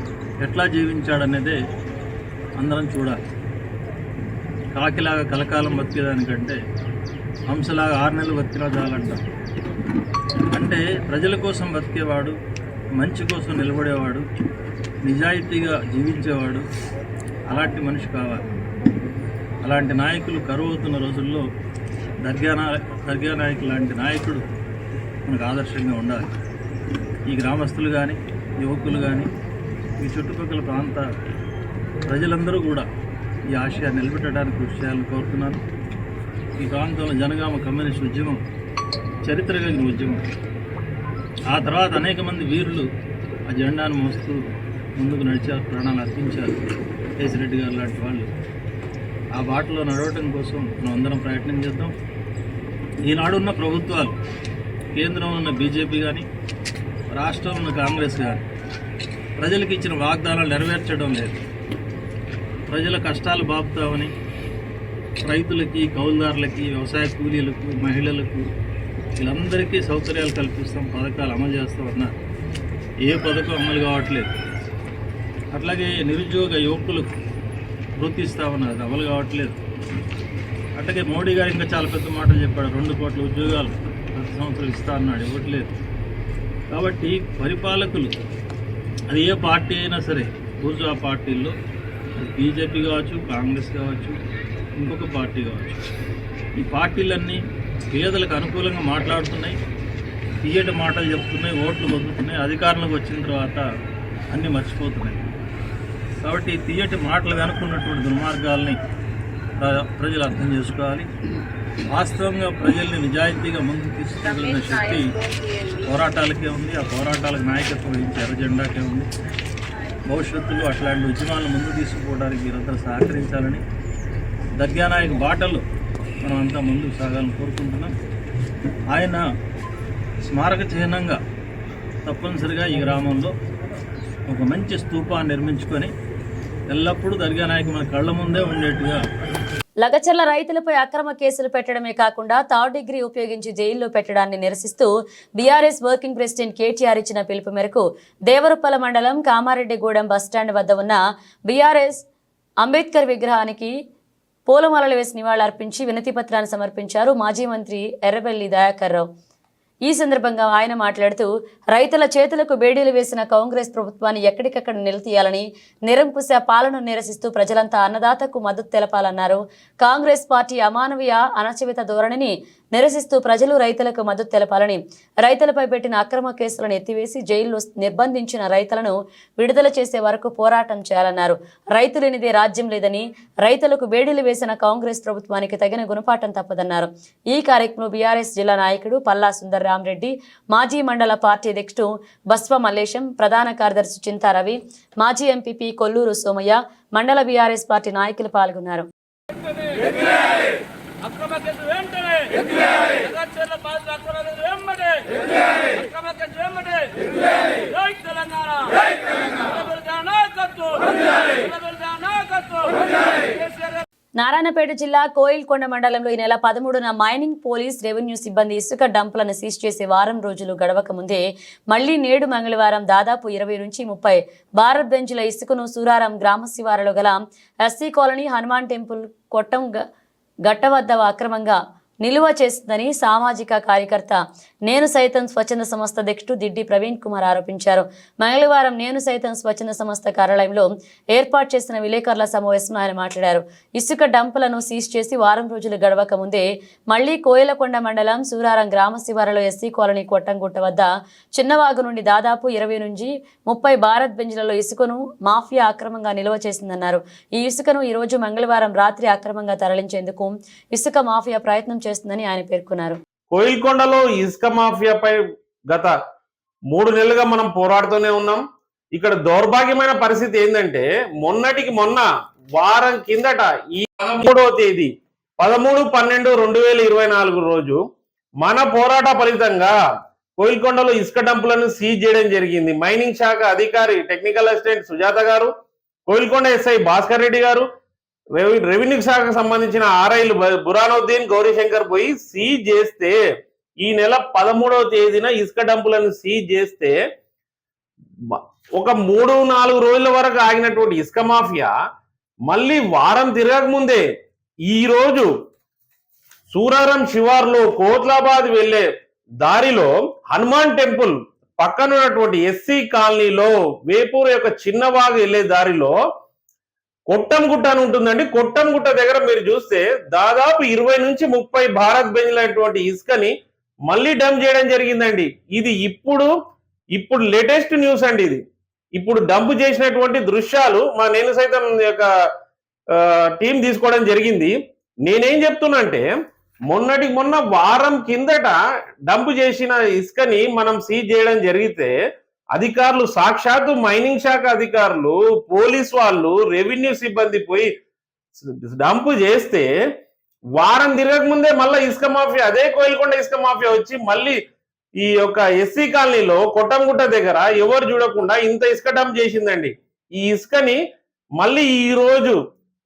ఎట్లా జీవించాడనేదే అందరం చూడాలి. కాకిలాగా కలకాలం బతికేదానికంటే హంసలాగా 6 నెలలు బతికినా చాలంటాం. అంటే ప్రజల కోసం బతికేవాడు, మంచి కోసం నిలబడేవాడు, నిజాయితీగా జీవించేవాడు, అలాంటి మనిషి కావాలి. అలాంటి నాయకులు కరువు అవుతున్న రోజుల్లో దర్గా నాయక్ లాంటి నాయకుడు మనకు ఆదర్శంగా ఉండాలి. ఈ గ్రామస్తులు కానీ, యువకులు కానీ, ఈ చుట్టుపక్కల ప్రాంత ప్రజలందరూ కూడా ఈ ఆశయాన్ని నిలబెట్టడానికి కృషి చేయాలని కోరుతున్నాను. ఈ ప్రాంతంలో జనగామ కమ్యూనిస్ట్ ఉద్యమం చరిత్ర కలిగిన ఉద్యమం. ఆ తర్వాత అనేక మంది వీరులు ఆ జెండాను మోస్తూ ముందుకు నడిచారు, ప్రాణాలు అర్పించారు. కేసిరెడ్డి గారు లాంటి వాళ్ళు. ఆ బాటలో నడవటం కోసం మనం అందరం ప్రయత్నం చేద్దాం. ఈనాడున్న ప్రభుత్వాలు, కేంద్రంలో ఉన్న బీజేపీ కానీ, రాష్ట్రంలో ఉన్న కాంగ్రెస్ కానీ ప్రజలకు ఇచ్చిన వాగ్దానాలు నెరవేర్చడం లేదు. ప్రజల కష్టాలు బాపుతామని రైతులకి, కౌలుదారులకి, వ్యవసాయ కూలీలకు, మహిళలకు వీళ్ళందరికీ సౌకర్యాలు కల్పిస్తాం, పథకాలు అమలు చేస్తామన్నారు. ఏ పథకం అమలు కావట్లేదు. అట్లాగే నిరుద్యోగ యువకులకు వృత్తి ఇస్తామన్నారు, అమలు కావట్లేదు. అట్లాగే మోడీ గారు ఇంకా చాలా పెద్ద మాటలు చెప్పాడు, 2 కోట్ల ఉద్యోగాలు ప్రతి సంవత్సరం ఇస్తా అన్నాడు, ఇవ్వట్లేదు. కాబట్టి పరిపాలకులు, అది ఏ పార్టీ అయినా సరే, బూర్జువా పార్టీల్లో అది బీజేపీ కావచ్చు, కాంగ్రెస్ కావచ్చు, ఇంకొక పార్టీ కావచ్చు, ఈ పార్టీలన్నీ పేదలకు అనుకూలంగా మాట్లాడుతున్నాయి, తీయటి మాటలు చెప్తున్నాయి, ఓట్లు పొందుతున్నాయి. అధికారంలోకి వచ్చిన తర్వాత అన్నీ మర్చిపోతున్నాయి. కాబట్టి తీయటి మాటలు వెనుకున్నటువంటి దుర్మార్గాల్ని ప్రజలు అర్థం చేసుకోవాలి. వాస్తవంగా ప్రజల్ని నిజాయితీగా ముందుకు తీసుకెళ్లిన శక్తి పోరాటాలకే ఉంది. ఆ పోరాటాలకు నాయకత్వం వహించే ఎర్ర జెండాకే ఉంది. భవిష్యత్తులో అట్లాంటి ఉద్యమాలను ముందుకు తీసుకుపోవడానికి మీరందరూ సహకరించాలని, దర్గానాయక్ బాటలు మనం అంతా ముందుకు సాగాలని కోరుకుంటున్నాం. ఆయన స్మారక చిహ్నంగా తప్పనిసరిగా ఈ గ్రామంలో ఒక మంచి స్తూపాన్ని నిర్మించుకొని ఎల్లప్పుడూ దర్గానాయక్ మన కళ్ళ ముందే ఉండేట్టుగా. లగచర్ల రైతులపై అక్రమ కేసులు పెట్టడమే కాకుండా 3rd డిగ్రీ ఉపయోగించి జైల్లో పెట్టడాన్ని నిరసిస్తూ బీఆర్ఎస్ వర్కింగ్ ప్రెసిడెంట్ కేటీఆర్ ఇచ్చిన పిలుపు మేరకు దేవరపల్ల మండలం కామారెడ్డిగూడెం బస్టాండ్ వద్ద ఉన్న బీఆర్ఎస్ అంబేద్కర్ విగ్రహానికి పూలమాలలు వేసి నివాళులర్పించి వినతి పత్రాన్ని సమర్పించారు మాజీ మంత్రి ఎర్రబెల్లి దయాకర్ రావు. ఈ సందర్భంగా ఆయన మాట్లాడుతూ రైతుల చేతులకు బేడీలు వేసిన కాంగ్రెస్ ప్రభుత్వాన్ని ఎక్కడికక్కడ నిలదీయాలని, నిరంకుశ పాలనను నిరసిస్తూ ప్రజలంతా అన్నదాతకు మద్దతు తెలపాలన్నారు. కాంగ్రెస్ పార్టీ అమానవీయ అణచివేత ధోరణిని నిరసిస్తూ ప్రజలు రైతులకు మద్దతు తెలపాలని, రైతులపై పెట్టిన అక్రమ కేసులను ఎత్తివేసి జైల్లో నిర్బంధించిన రైతులను విడుదల చేసే వరకు పోరాటం చేయాలన్నారు. రైతు లేనిదే రాజ్యం లేదని, రైతులకు బేడీలు వేసిన కాంగ్రెస్ ప్రభుత్వానికి తగిన గుణపాఠం తప్పదన్నారు. ఈ కార్యక్రమంలో బీఆర్ఎస్ జిల్లా నాయకుడు పల్లా సుందర్ రామరెడ్డి, మాజీ మండల పార్టీ అధ్యక్షుడు బస్వ మల్లేశం, ప్రధాన కార్యదర్శి చింతా రవి, మాజీ ఎంపీపీ కొల్లూరు సోమయ్య, మండల బీఆర్ఎస్ పార్టీ నాయకులు పాల్గొన్నారు. నారాయణపేట జిల్లా కోయిల్కొండ మండలంలో ఈ నెల 13న మైనింగ్, పోలీస్, రెవెన్యూ సిబ్బంది ఇసుక డంపులను సీజ్ చేసే వారం రోజులు గడవక ముందే మళ్లీ నేడు మంగళవారం దాదాపు 20 నుంచి 30 భారత్ బెంచ్ల ఇసుకను సూరారం గ్రామ శివారులో గల ఎస్సీ కాలనీ, హనుమాన్ టెంపుల్, కొట్టం గట్ట వద్ద అక్రమంగా నిలువ చేస్తుందని సామాజిక కార్యకర్త నేను సైతం స్వచ్ఛంద సంస్థ అధ్యక్షుడు దిడ్డి ప్రవీణ్ కుమార్ ఆరోపించారు. మంగళవారం నేను సైతం స్వచ్ఛంద సంస్థ కార్యాలయంలో ఏర్పాటు చేసిన విలేకరుల సమావేశంలో ఆయన మాట్లాడారు. ఇసుక డంపులను సీజ్ చేసి వారం రోజులు గడవక ముందే మళ్లీ కోయిలకొండ మండలం సూరారం గ్రామ శివారులో ఎస్సీ కాలనీ కొట్టంగుట్ట వద్ద చిన్నవాగు నుండి దాదాపు 20 నుంచి 30 భారత్ బెంచ్లలో ఇసుకను మాఫియా అక్రమంగా నిల్వ చేసిందన్నారు. ఈ ఇసుకను ఈ రోజు మంగళవారం రాత్రి అక్రమంగా తరలించేందుకు ఇసుక మాఫియా ప్రయత్నం చేస్తుందని ఆయన పేర్కొన్నారు. కోయిల్కొండలో ఇసుక మాఫియాపై గత 3 నెలలుగా మనం పోరాడుతూనే ఉన్నాం. ఇక్కడ దౌర్భాగ్యమైన పరిస్థితి ఏంటంటే, మొన్నటికి మొన్న వారం కిందట ఈ 13వ తేదీ 13/12/2024 రోజు మన పోరాట ఫలితంగా కోయిల్కొండలో ఇసుక డంపులను సీజ్ చేయడం జరిగింది. మైనింగ్ శాఖ అధికారి టెక్నికల్ అసిస్టెంట్ సుజాత గారు, కోయిల్కొండ ఎస్ఐ భాస్కర్ రెడ్డి గారు, రెవెన్యూ శాఖకు సంబంధించిన ఆర్ఐలు బురానుద్దీన్, గౌరీశంకర్ పోయి సీజ్ చేస్తే, ఈ నెల 13వ తేదీన ఇసుక డంపులను సీజ్ చేస్తే ఒక 3-4 రోజుల వరకు ఆగినటువంటి ఇసుక మాఫియా మళ్ళీ వారం తిరగక ముందే ఈ రోజు సూరారం శివార్లో కోట్లాబాద్ వెళ్లే దారిలో హనుమాన్ టెంపుల్ పక్కన ఉన్నటువంటి ఎస్సీ కాలనీలో వేపూర్ యొక్క చిన్నవాగు వెళ్లే దారిలో కొట్టంగుట్ట అని ఉంటుందండి. కొట్టంగుట్ట దగ్గర మీరు చూస్తే దాదాపు 20 నుంచి 30 భారత్ బెంచ్లైనటువంటి ఇసుకని మళ్ళీ డంప్ చేయడం జరిగిందండి. ఇది ఇప్పుడు లేటెస్ట్ న్యూస్ అండి. ఇది ఇప్పుడు డంప్ చేసినటువంటి దృశ్యాలు మా నేను సైతం యొక్క టీం తీసుకోవడం జరిగింది. నేనేం చెప్తున్నా అంటే మొన్న వారం కిందట డంప్ చేసిన ఇసుకని మనం సీజ్ చేయడం జరిగితే అధికారులు, సాక్షాత్తు మైనింగ్ శాఖ అధికారులు, పోలీస్ వాళ్ళు, రెవెన్యూ సిబ్బంది పోయి డంప్ చేస్తే వారం తిరగక ముందే మళ్ళీ ఇసుక మాఫియా, అదే కోయిల్కొండ ఇసుక మాఫియా వచ్చి మళ్ళీ ఈ యొక్క ఎస్సీ కాలనీలో కొట్టంగుట్ట దగ్గర ఎవరు చూడకుండా ఇంత ఇసుక డంప్ చేసిందండి. ఈ ఇసుకని మళ్ళీ ఈ రోజు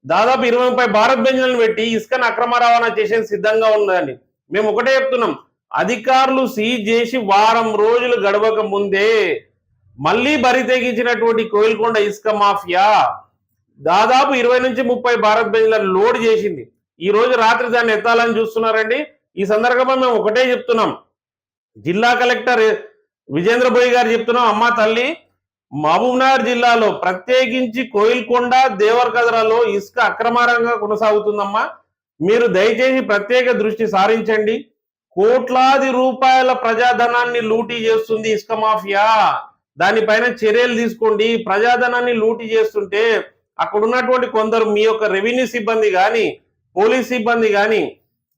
దాదాపు 20 భారత్ బెంజ్లను పెట్టి ఇసుకను అక్రమ రవాణా చేసేది సిద్ధంగా ఉందండి. మేము ఒకటే చెప్తున్నాం, అధికారులు సీజ్ చేసి వారం రోజులు గడవక ముందే మళ్ళీ బరి తెగించినటువంటి కోయిల్కొండ ఇసుక మాఫియా దాదాపు 20 నుంచి 30 భారత్ బెంజ్లను లోడ్ చేసింది. ఈ రోజు రాత్రి దాన్ని ఎత్తాలని చూస్తున్నారండి. ఈ సందర్భంగా మేము ఒకటే చెప్తున్నాం, జిల్లా కలెక్టర్ విజేంద్ర బోయ్ గారు చెప్తున్నాం, అమ్మ తల్లి, మహబూబ్నగర్ జిల్లాలో ప్రత్యేకించి కోయిల్కొండ, దేవరకద్రలో ఇసుక అక్రమంగా కొనసాగుతుందమ్మా. మీరు దయచేసి ప్రత్యేక దృష్టి సారించండి. కోట్లాది రూపాయల ప్రజాధనాన్ని లూటీ చేస్తుంది ఇసుక మాఫియా. దానిపైన చర్యలు తీసుకోండి. ప్రజాధనాన్ని లూటీ చేస్తుంటే అక్కడ ఉన్నటువంటి కొందరు మీ యొక్క రెవెన్యూ సిబ్బంది కానీ, పోలీస్ సిబ్బంది కానీ,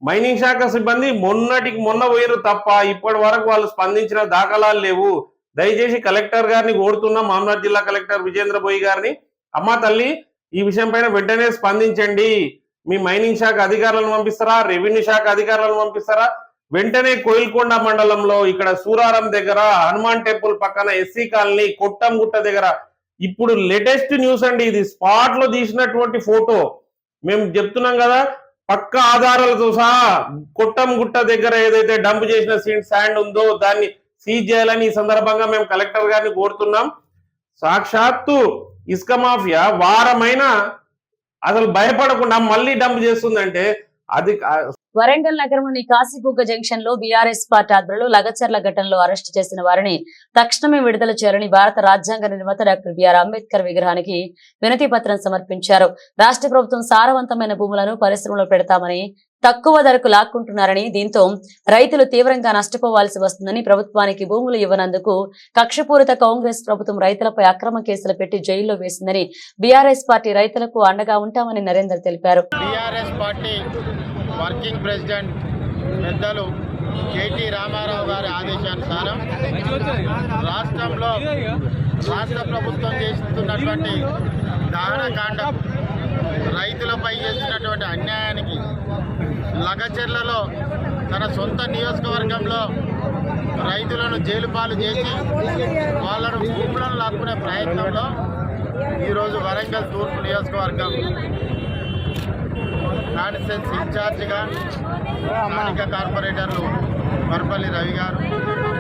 మైనింగ్ శాఖ సిబ్బంది మొన్న పోయారు తప్ప ఇప్పటి వరకు వాళ్ళు స్పందించిన దాఖలాలు లేవు. దయచేసి కలెక్టర్ గారిని కోరుతున్నాం, మామనార్ జిల్లా కలెక్టర్ విజేంద్ర బోయ్ గారిని, అమ్మ తల్లి ఈ విషయం పైన వెంటనే స్పందించండి. మీ మైనింగ్ శాఖ అధికారులను పంపిస్తారా, రెవెన్యూ శాఖ అధికారులను పంపిస్తారా? వెంటనే కోయిల్కొండ మండలంలో ఇక్కడ సూరారం దగ్గర హనుమాన్ టెంపుల్ పక్కన ఎస్సీ కాలనీ కొట్టంగుట్ట దగ్గర ఇప్పుడు లేటెస్ట్ న్యూస్ అండి, ఇది స్పాట్ లో తీసినటువంటి ఫోటో. మేము చెప్తున్నాం కదా, పక్క ఆధారాలతో సహా కొట్టంగుట్ట దగ్గర ఏదైతే డంప్ చేసిన శాండ్ ఉందో దాన్ని సీజ్ చేయాలని ఈ సందర్భంగా మేము కలెక్టర్ గారిని కోరుతున్నాం. సాక్షాత్తు ఇసుక మాఫియా వారమైనా అసలు భయపడకుండా మళ్ళీ డంప్ చేస్తుందంటే అది. వరంగల్ నగరంలోని కాశీబుగ్గ జంక్షన్ లో బీఆర్ఎస్ పార్టీ ఆధ్వర్యంలో లగచర్ల ఘటనలో అరెస్టు చేసిన వారిని తక్షణమే విడుదల చేయాలని భారత రాజ్యాంగ నిర్మాత డాక్టర్ బిఆర్ అంబేద్కర్ విగ్రహానికి వినతి పత్రం సమర్పించారు. రాష్ట్ర ప్రభుత్వం సారవంతమైన భూములను పరిశ్రమలో పెడతామని తక్కువ ధరకు లాక్కుంటున్నారని, దీంతో రైతులు తీవ్రంగా నష్టపోవాల్సి వస్తుందని, ప్రభుత్వానికి భూములు ఇవ్వనందుకు కక్షపూరిత కాంగ్రెస్ ప్రభుత్వం రైతులపై అక్రమ కేసులు పెట్టి జైల్లో వేసిందని, బీఆర్ఎస్ పార్టీ రైతులకు అండగా ఉంటామని నరేందర్ తెలిపారు. వర్కింగ్ ప్రెసిడెంట్ పెద్దలు కేటీ రామారావు గారి ఆదేశానుసారం రాష్ట్రంలో రాష్ట్ర ప్రభుత్వం చేస్తున్నటువంటి దహనకాండం, రైతులపై చేస్తున్నటువంటి అన్యాయానికి లగచెర్లలో తన సొంత నియోజకవర్గంలో రైతులను జైలు పాలు చేసి వాళ్ళను భూములను లాక్కునే ప్రయత్నంలో ఈరోజు వరంగల్ తూర్పు నియోజకవర్గం కాన్స్టిట్యున్సీ ఇన్ఛార్జిగా స్థానిక కార్పొరేటర్లు మర్పల్లి రవి గారు,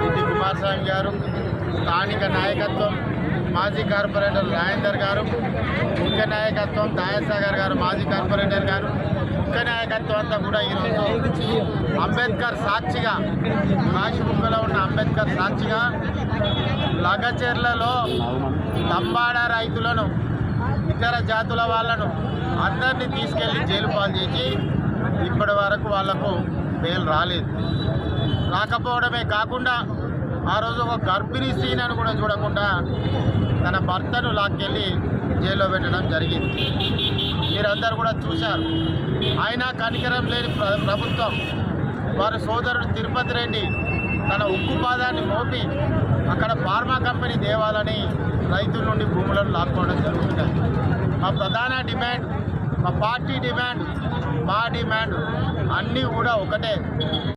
ఇంటి కుమారస్వామి గారు, స్థానిక నాయకత్వం మాజీ కార్పొరేటర్ రాజేందర్ గారు, ముఖ్య నాయకత్వం దాయసాగర్ గారు, మాజీ కార్పొరేటర్ గారు, ముఖ్య నాయకత్వం అంతా కూడా ఈరోజు అంబేద్కర్ సాక్షిగా, కాశీబుగ్గలో ఉన్న అంబేద్కర్ సాక్షిగా లగచెర్లలో లంబాడ రైతులను, ఇతర జాతుల వాళ్ళను అందరినీ తీసుకెళ్లి జైలు పాలు చేసి ఇప్పటి వరకు వాళ్లకు బెయిల్ రాలేదు. రాకపోవడమే కాకుండా ఆ రోజు ఒక గర్భిణీ స్త్రీని కూడా చూడకుండా తన భర్తను లాక్కెళ్ళి జైల్లో పెట్టడం జరిగింది. మీరందరూ కూడా చూశారు. అయినా కనికరం లేని ప్రభుత్వం, వారి సోదరుడు తిరుపతి రెడ్డి తన ఉక్కు పాదాన్ని మోపి అక్కడ ఫార్మా కంపెనీ దేవాలని రైతుల నుండి భూములను లాక్కోవడం జరుగుతుంది. మా ప్రధాన డిమాండ్, మా పార్టీ డిమాండ్, మా డిమాండ్ అన్నీ కూడా ఒకటే.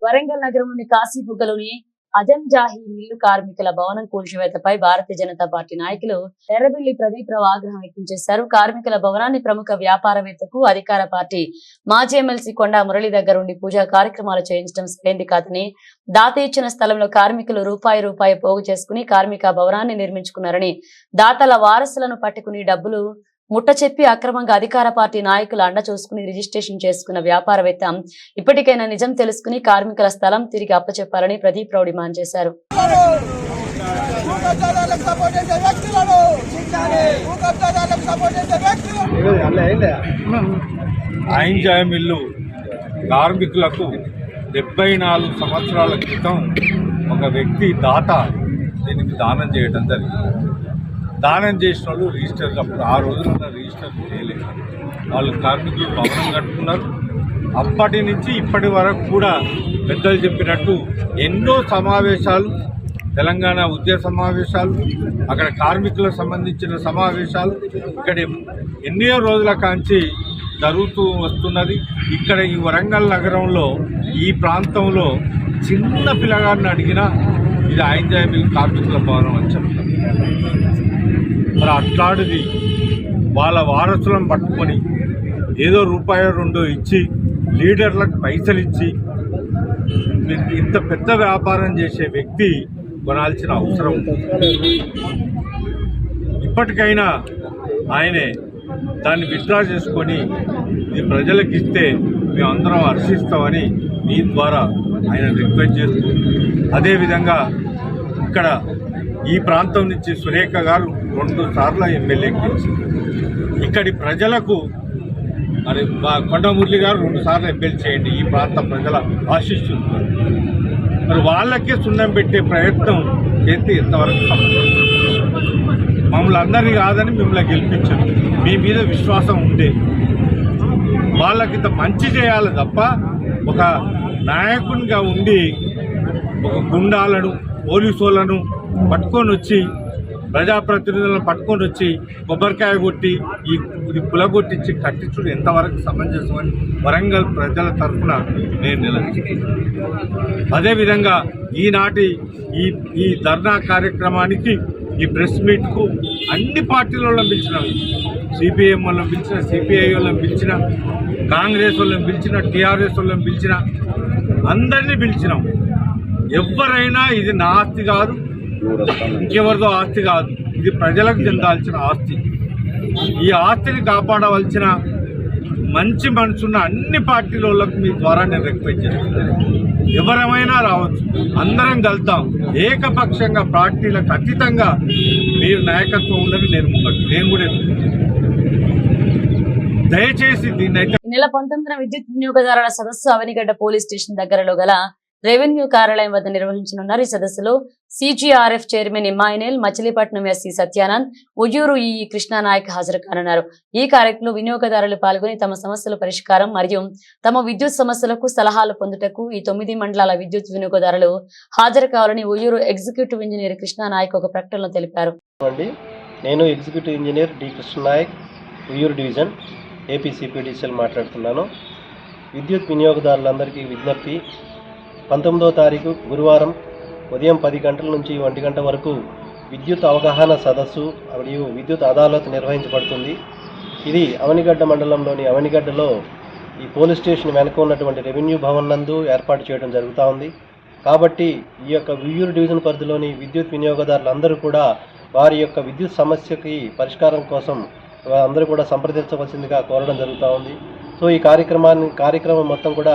వరంగల్ నగరంలోని కాశీబుగ్గలోని అజంజాహి మిల్లు కార్మికుల భవనం కూల్చివేతపై భారతీయ జనతా పార్టీ నాయకులు ఎర్రబెల్లి ప్రదీప్ రావు ఆగ్రహం వ్యక్తం చేశారు. కార్మికుల భవనాన్ని ప్రముఖ వ్యాపారవేత్తకు అధికార పార్టీ మాజీ ఎమ్మెల్సీ కొండా మురళి దగ్గరుండి పూజా కార్యక్రమాలు చేయించడం సరైంది కాదని, దాత ఇచ్చిన స్థలంలో కార్మికులు రూపాయి పోగు చేసుకుని కార్మిక భవనాన్ని నిర్మించుకున్నారని, దాతల వారసులను పట్టుకుని డబ్బులు ముట్ట చెప్పి అక్రమంగా అధికార పార్టీ నాయకులు అండ చూసుకుని రిజిస్ట్రేషన్ చేసుకున్న వ్యాపారవేత్త ఇప్పటికైనా నిజం తెలుసుకుని కార్మికుల స్థలం తిరిగి అప్పచెప్పాలని ప్రదీప్ రావు డిమాండ్ చేశారు. అజంజాహి మిల్లు కార్మికులకు 74 సంవత్సరాల క్రితం ఒక వ్యక్తి దాత దీనికి దానం చేయడం జరిగింది. దానం చేసిన వాళ్ళు రిజిస్టర్ అప్పుడు ఆ రోజుల్లో రిజిస్టర్ చేయలేదు. వాళ్ళు కార్మికులు భవనం కట్టుకున్నారు. అప్పటి నుంచి ఇప్పటి వరకు కూడా పెద్దలు చెప్పినట్టు ఎన్నో సమావేశాలు, తెలంగాణ ఉద్యమ సమావేశాలు, అక్కడ కార్మికులకు సంబంధించిన సమావేశాలు ఇక్కడ ఎన్నో రోజుల కాంచి జరుగుతూ వస్తున్నది. ఇక్కడ ఈ వరంగల్ నగరంలో ఈ ప్రాంతంలో చిన్న పిల్లగాడిని అడిగినా ఇది ఐంజాయ్ మిల్ కార్మికుల భవనం అని చెప్తారు. మరి అట్లాంటిది వాళ్ళ వారసులను పట్టుకొని ఏదో రూపాయో రెండో ఇచ్చి లీడర్లకు పైసలు ఇచ్చి ఇంత పెద్ద వ్యాపారం చేసే వ్యక్తి కొనాల్సిన అవసరం ఉంది. ఇప్పటికైనా ఆయనే దాన్ని విత్డ్రా చేసుకొని ఇది ప్రజలకు ఇస్తే మేమందరం హర్షిస్తామని మీ ద్వారా ఆయన రిక్వెస్ట్ చేస్తూ, అదేవిధంగా ఇక్కడ ఈ ప్రాంతం నుంచి సురేఖ గారు 2 సార్లు ఎమ్మెల్యే గెలిచింది. ఇక్కడి ప్రజలకు మరి కొండమురళి గారు 2 సార్లు ఎమ్మెల్యే చేయండి, ఈ ప్రాంత ప్రజల ఆశిస్తున్నారు. మరి వాళ్ళకే సున్నం పెట్టే ప్రయత్నం చేస్తే ఎంతవరకు మమ్మల్ని అందరినీ కాదని మిమ్మల్ని గెలిపించారు. మీ మీద విశ్వాసం ఉండే వాళ్ళకి ఇంత మంచి చేయాలి తప్ప ఒక నాయకునిగా ఉండి ఒక గుండాలను పోలీసు వాళ్ళను పట్టుకొని వచ్చి ప్రజాప్రతినిధులను పట్టుకొని వచ్చి కొబ్బరికాయ కొట్టి ఇది పులగొట్టించి కట్టించుడు ఎంతవరకు సమంజసమని వరంగల్ ప్రజల తరఫున నేను నిలదీస్తున్నాను. అదేవిధంగా ఈనాటి ఈ ధర్నా కార్యక్రమానికి, ఈ ప్రెస్ మీట్కు అన్ని పార్టీల వాళ్ళని పిలిచిన, సిపిఎం వాళ్ళని పిలిచిన, సిపిఐ వాళ్ళని పిలిచిన, కాంగ్రెస్ వాళ్ళని పిలిచిన, టీఆర్ఎస్ వాళ్ళని పిలిచిన, అందరినీ పిలిచినాం. ఎవరైనా ఇది నా ఆస్తి కాదు, ఇంకెవరిదో ఆస్తి కాదు, ఇది ప్రజలకు చెందాల్సిన ఆస్తి. ఈ ఆస్తిని కాపాడవలసిన మంచి మనసున్న అన్ని పార్టీల వాళ్ళకు మీ ద్వారా నేను రిక్వెస్ట్ చేస్తున్నాను. ఎవరమైనా రావచ్చు, అందరం కలుద్దాం. ఏకపక్షంగా పార్టీలకు అతీతంగా మీరు నాయకత్వం ఉండని నేను కూడా దయచేసి దీన్నైతే. నెల 19న విద్యుత్ వినియోగదారుల సదస్సు అవనిగడ్డ పోలీస్ స్టేషన్ దగ్గరలో గల రెవెన్యూ కార్యాలయం వద్ద నిర్వహించనున్నారు. ఈ సదస్సులో CGRF chairman ఇమ్మాయినేల్, Machilipatnam SC Satyanand, Uyyuru EE Krishna Nayak హాజరు కానున్నారు. ఈ కార్యక్రమంలో వినియోగదారులు పాల్గొని తమ సమస్యల పరిష్కారం మరియు తమ విద్యుత్ సమస్యలకు సలహాలు పొందుటకు ఈ 9 మండలాల విద్యుత్ వినియోగదారులు హాజరు కావాలని ఉయ్యూరు ఎగ్జిక్యూటివ్ ఇంజనీర్ కృష్ణానాయక్ ఒక ప్రకటనలో తెలిపారు. నేను executive engineer D Krishnanayak, Uyyuru division, APCPDCL మాట్లాడుతున్నాను. విద్యుత్ వినియోగదారులందరికీ విజ్ఞప్తి, 19వ తారీఖు గురువారం ఉదయం 10 గంటల నుంచి 1 గంట వరకు విద్యుత్ అవగాహన సదస్సు మరియు విద్యుత్ అదాలత్ నిర్వహించబడుతుంది. ఇది అవనిగడ్డ మండలంలోని అవనిగడ్డలో ఈ పోలీస్ స్టేషన్ వెనుక ఉన్నటువంటి రెవెన్యూ భవన్ నందు ఏర్పాటు చేయడం జరుగుతూ ఉంది. కాబట్టి ఈ యొక్క ఉయ్యూరు డివిజన్ పరిధిలోని విద్యుత్ వినియోగదారులందరూ కూడా వారి యొక్క విద్యుత్ సమస్యకి పరిష్కారం కోసం అందరూ కూడా సంప్రదించవలసిందిగా కోరడం జరుగుతూ ఉంది. సో ఈ కార్యక్రమం మొత్తం కూడా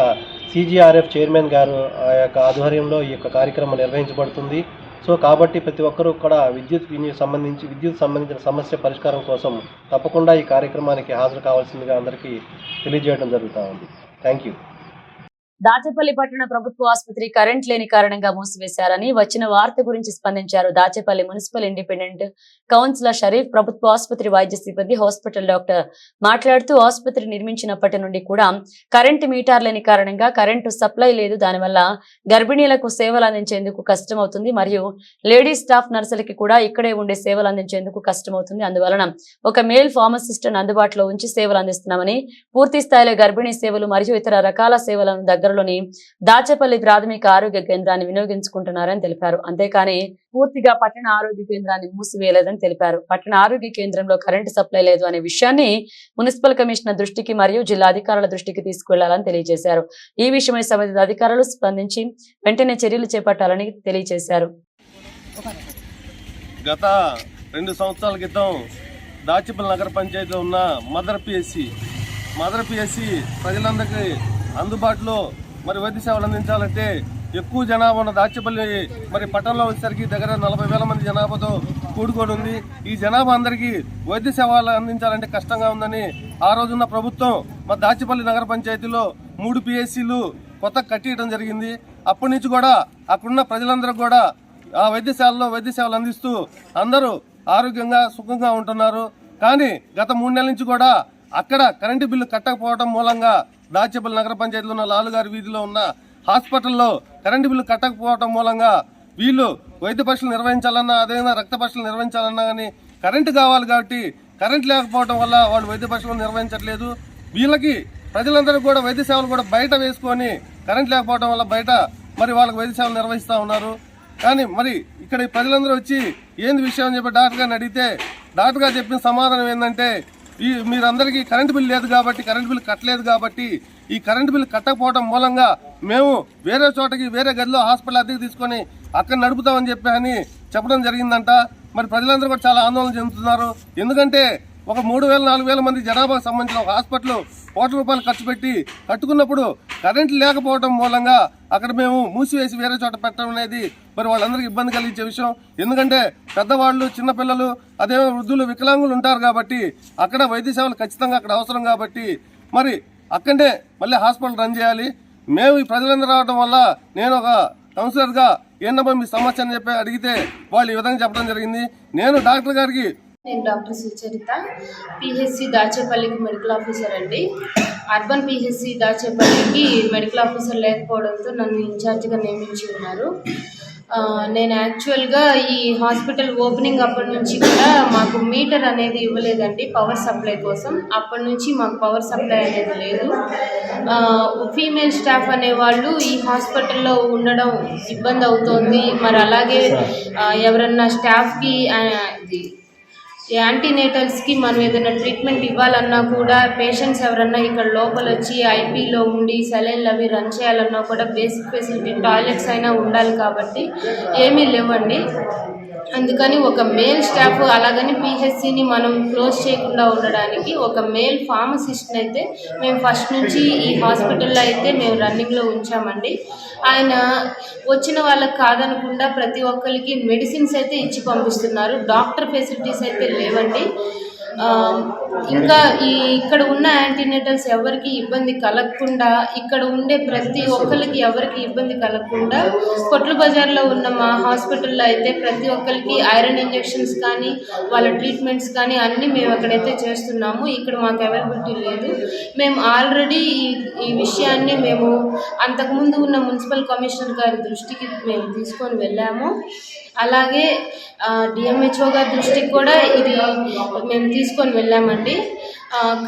సిజిఆర్ఎఫ్ చైర్మన్ గారు ఆ యొక్క ఆధ్వర్యంలో ఈ యొక్క కార్యక్రమం నిర్వహించబడుతుంది. సో కాబట్టి ప్రతి ఒక్కరూ కూడా విద్యుత్ సంబంధించిన సమస్య పరిష్కారం కోసం తప్పకుండా ఈ కార్యక్రమానికి హాజరు కావాల్సిందిగా అందరికీ తెలియజేయడం జరుగుతూ ఉంది. Thank you. దాచేపల్లి పట్టణ ప్రభుత్వ ఆసుపత్రి కరెంట్ లేని కారణంగా మూసివేశారని వచ్చిన వార్త గురించి స్పందించారు Dachepalli municipal independent councillor Sharif. ప్రభుత్వ ఆసుపత్రి వైద్య సిబ్బంది హాస్పిటల్ డాక్టర్ మాట్లాడుతూ ఆసుపత్రి నిర్మించినప్పటి నుండి కూడా కరెంటు మీటర్ లేని కారణంగా కరెంటు సప్లై లేదు. దానివల్ల గర్భిణీలకు సేవలు అందించేందుకు కష్టమవుతుంది మరియు లేడీస్ స్టాఫ్ నర్సులకి కూడా ఇక్కడే ఉండే సేవలు అందించేందుకు కష్టమవుతుంది. అందువలన ఒక మేల్ ఫార్మసిస్ట్ అందుబాటులో ఉంచి సేవలు అందిస్తున్నామని, పూర్తి స్థాయిలో గర్భిణీ సేవలు మరియు ఇతర రకాల సేవలను దగ్గరలోని దాచేపల్లి ప్రాథమిక ఆరోగ్య కేంద్రాన్ని వినియోగించుకుంటున్నారని తెలిపారు. అంతేకాని పూర్తిగా పట్టణ ఆరోగ్య కేంద్రాన్ని మూసివేయలేదని తెలిపారు. పట్టణ ఆరోగ్య కేంద్రంలో కరెంటు సప్లై లేదు అనే విషయాన్ని మున్సిపల్ కమిషనర్ దృష్టికి మరియు జిల్లా అధికారుల దృష్టికి తీసుకువెళ్లాలని తెలియజేశారు. ఈ విషయమై సంబంధిత అధికారులు స్పందించి వెంటనే చర్యలు చేపట్టాలని తెలియజేశారు. గత 2 సంవత్సరాల క్రితం దాచేపల్లి నగర పంచాయతీలో ఉన్న మదర్ పిఎస్సి ప్రజలందరికీ అందుబాటులో మరి వైద్య సేవలు అందించాలంటే ఎక్కువ జనాభా ఉన్న దాచేపల్లి మరి పట్టణంలో వచ్చేసరికి దగ్గర 40,000 మంది జనాభాతో కూడుకొని ఉంది. ఈ జనాభా అందరికీ వైద్య సేవలు అందించాలంటే కష్టంగా ఉందని ఆ రోజున్న ప్రభుత్వం మరి దాచేపల్లి నగర పంచాయతీలో 3 పిఎస్సీలు కొత్త కట్టియడం జరిగింది. అప్పటి నుంచి కూడా అక్కడున్న ప్రజలందరూ కూడా ఆ వైద్య సేవలు అందిస్తూ అందరూ ఆరోగ్యంగా సుఖంగా ఉంటున్నారు. కానీ గత 3 నెలల నుంచి కూడా అక్కడ కరెంటు బిల్లు కట్టకపోవడం మూలంగా దాచేపల్లి నగర పంచాయతీలో ఉన్న లాలుగారి వీధిలో ఉన్న హాస్పిటల్లో కరెంటు బిల్లు కట్టకపోవడం మూలంగా వీళ్ళు వైద్య పరీక్షలు నిర్వహించాలన్నా, అదేవిధంగా రక్త పరీక్షలు నిర్వహించాలన్నా కానీ కరెంటు కావాలి. కాబట్టి కరెంట్ లేకపోవడం వల్ల వాళ్ళు వైద్య పరీక్షలు నిర్వహించట్లేదు. వీళ్ళకి ప్రజలందరూ కూడా వైద్య సేవలు కూడా బయట వేసుకొని కరెంట్ లేకపోవడం వల్ల బయట మరి వాళ్ళకి వైద్య సేవలు నిర్వహిస్తూ ఉన్నారు. కానీ మరి ఇక్కడ ప్రజలందరూ వచ్చి ఏంది విషయం అని చెప్పి డాక్టర్ గారిని అడిగితే డాక్టర్ గారు చెప్పిన సమాధానం ఏంటంటే, మీరందరికీ కరెంటు బిల్లు లేదు కాబట్టి, కరెంటు బిల్లు కట్టలేదు కాబట్టి ఈ కరెంటు బిల్లు కట్టకపోవడం మూలంగా మేము వేరే చోటకి వేరే గదిలో హాస్పిటల్ అద్దెకి తీసుకొని అక్కడ నడుపుతామని చెప్పి అని చెప్పడం జరిగిందంట. మరి ప్రజలందరూ కూడా చాలా ఆందోళన చెందుతున్నారు. ఎందుకంటే ఒక 3,000-4,000 మంది జనాభాకు సంబంధించిన ఒక హాస్పిటల్ ₹1,00,000 ఖర్చు పెట్టి కట్టుకున్నప్పుడు కరెంటు లేకపోవడం మూలంగా అక్కడ మేము మూసివేసి వేరే చోట పెట్టడం అనేది మరి వాళ్ళందరికీ ఇబ్బంది కలిగించే విషయం. ఎందుకంటే పెద్దవాళ్ళు, చిన్నపిల్లలు, అదే వృద్ధులు, వికలాంగులు ఉంటారు కాబట్టి అక్కడ వైద్య సేవలు ఖచ్చితంగా అక్కడ అవసరం కాబట్టి మరి అక్కడే మళ్ళీ హాస్పిటల్ రన్ చేయాలి. మేము ఈ ప్రజలందరూ రావడం వల్ల నేను ఒక కౌన్సిలర్గా ఏంటమ్మా మీ సమస్య అని చెప్పి అడిగితే వాళ్ళు ఈ విధంగా చెప్పడం జరిగింది. నేను డాక్టర్ గారికి నేను డాక్టర్ సుచరిత, పిహెచ్సి దాచేపల్లికి మెడికల్ ఆఫీసర్ అండి. అర్బన్ పిహెచ్సి దాచేపల్లికి మెడికల్ ఆఫీసర్ లేకపోవడంతో నన్ను ఇన్ఛార్జిగా నియమించి ఉన్నారు. నేను యాక్చువల్గా ఈ హాస్పిటల్ ఓపెనింగ్ అప్పటి నుంచి కూడా మాకు మీటర్ అనేది ఇవ్వలేదండి పవర్ సప్లై కోసం. అప్పటి నుంచి మాకు పవర్ సప్లై అనేది లేదు. ఫీమేల్ స్టాఫ్ అనేవాళ్ళు ఈ హాస్పిటల్లో ఉండడం ఇబ్బంది అవుతోంది. మరి అలాగే ఎవరన్నా స్టాఫ్కి యాంటీనేటల్స్కి మనం ఏదైనా ట్రీట్మెంట్ ఇవ్వాలన్నా కూడా పేషెంట్స్ ఎవరన్నా ఇక్కడ లోపల వచ్చి ఐపీలో ఉండి సెలైన్లు అవి రన్ చేయాలన్నా కూడా బేసిక్ ఫెసిలిటీ టాయిలెట్స్ అయినా ఉండాలి కాబట్టి ఏమీ లేవండి. అందుకని ఒక మేల్ స్టాఫ్ అలాగని పిహెచ్సిని మనం క్లోజ్ చేయకుండా ఉండడానికి ఒక మేల్ ఫార్మసిస్ట్ని అయితే మేము ఫస్ట్ నుంచి ఈ హాస్పిటల్లో అయితే మేము రన్నింగ్లో ఉంచామండి. ఆయన వచ్చిన వాళ్ళకి కాదనకుండా ప్రతి ఒక్కరికి మెడిసిన్స్ అయితే ఇచ్చి పంపిస్తున్నారు. డాక్టర్ ఫెసిలిటీస్ అయితే లేవండి. ఇంకా ఇక్కడ ఉన్న యాంటీనేటల్స్ ఎవరికి ఇబ్బంది కలగకుండా, ఇక్కడ ఉండే ప్రతి ఒక్కరికి ఎవరికి ఇబ్బంది కలగకుండా కొట్ల బజార్లో ఉన్న మా హాస్పిటల్లో అయితే ప్రతి ఒక్కరికి ఐరన్ ఇంజెక్షన్స్ కానీ వాళ్ళ ట్రీట్మెంట్స్ కానీ అన్నీ మేము అక్కడైతే చేస్తున్నాము. ఇక్కడ మాకు అవైలబిలిటీ లేదు. మేము ఆల్రెడీ ఈ విషయాన్ని మేము అంతకుముందు ఉన్న మున్సిపల్ కమిషనర్ గారి దృష్టికి మేము తీసుకొని వెళ్ళాము. అలాగే డిఎంహెచ్ఓ గారి దృష్టికి కూడా ఇది మేము తీసుకొని వెళ్ళామండి.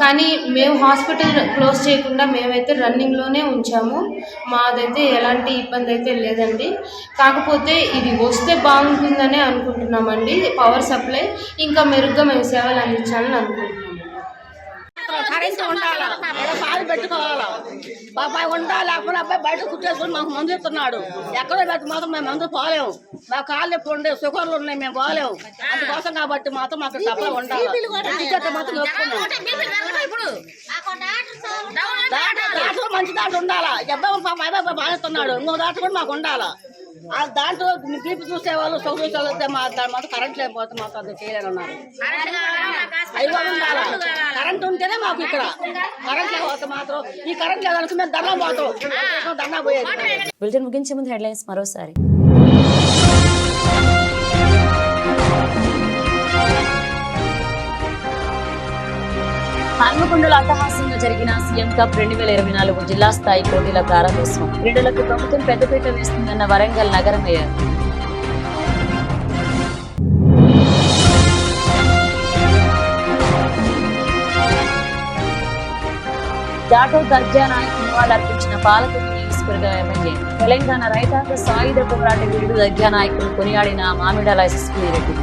కానీ మేము హాస్పిటల్ క్లోజ్ చేయకుండా మేమైతే రన్నింగ్లోనే ఉంచాము. మాదైతే ఎలాంటి ఇబ్బంది అయితే లేదండి. కాకపోతే ఇది వస్తే బాగుంటుందనే అనుకుంటున్నామండి. పవర్ సప్లై ఇంకా మెరుగ్గా మేము సేవలు అందించాలని అనుకుంటున్నాము. కరెంట్ ఉండాలా, పాలు పెట్టుకోవాలా, బాబాయ్ ఉండాలి. లేకపోతే అబ్బాయి బయట కూర్చోసుకుని మాకు మందు ఇస్తున్నాడు. ఎక్కడో పెట్టి మాత్రం మేము మందు పోలేము. మా కాళ్ళు ఎప్పుడు ఉండే షుగర్లు ఉన్నాయి, మేము పోలేము. అందుకోసం కాబట్టి మాత్రం మాకు సప్లై ఉండాలి. మాత్రం దాంట్లో మంచి దాంట్లో ఉండాలా. అబ్బాయి బాగుతున్నాడు, ఇంకో దాంట్లో కూడా మాకు ఉండాలా. దాంట్లో బీపీ చూసేవాళ్ళు, షుగర్ చూసేవాళ్ళు వస్తే దాని మాత్రం కరెంట్ లేకపోతే మాకు అది చేయలేనున్నారు. అవి కూడా ఉండాలా. కరెంట్ ఉంటేనే మాకు ఇక్కడ కరెంట్ లేకపోతే మాత్రం ఈ కరెంట్ లేదనుకు మేము దండం పోతాం. దండా పోయేది. బులెటిన్ ముగించే ముందు హెడ్లైన్స్ మరోసారి. హన్మకొండలో అట్టహాసంగా జరిగిన సీఎం కప్ 2024 జిల్లా స్థాయి పోటీల ప్రారంభోత్సవం. క్రీడలకు ప్రభుత్వం పెద్దపీట వేస్తుందన్న వరంగల్ నగర మేయర్. జాటో దర్జా నాయక్ నివాళులర్పించిన పాలకొండ నియోజకవర్గ ఎమ్మెల్యే. తెలంగాణ రైతాంగ సాయుధ పోరాట వీరుడు దర్జా నాయకులు కొనియాడిన మామిడాల ఎస్ఎస్పీ రెడ్డి.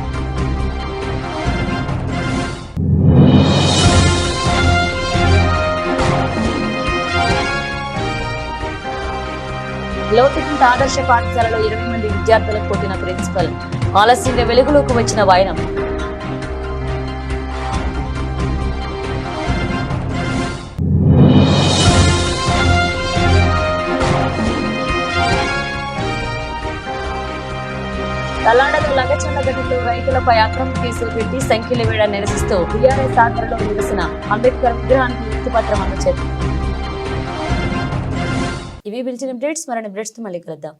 లోతుకుంట ఆదర్శ పాఠశాలలో 20 మంది విద్యార్థులకు కొట్టిన ప్రిన్సిపల్. ఆలస్యంగా వెలుగులోకి వచ్చిన వైనం. తల్లాడలో లంగచల్ల ఘటనలో రైతులపై అక్రమ కేసులు పెట్టి సంఖ్యలు వేయడం నిరసిస్తూ టీఆర్ఎస్ ఆధ్వర్యంలో నిరసన. అంబేద్కర్ విగ్రహానికి వినతిపత్రం అందజేశారు. ఇవి పిలిచిన అప్డేట్స్. మరిన్ని అప్డేట్స్ తో మళ్ళీ కలుద్దాం.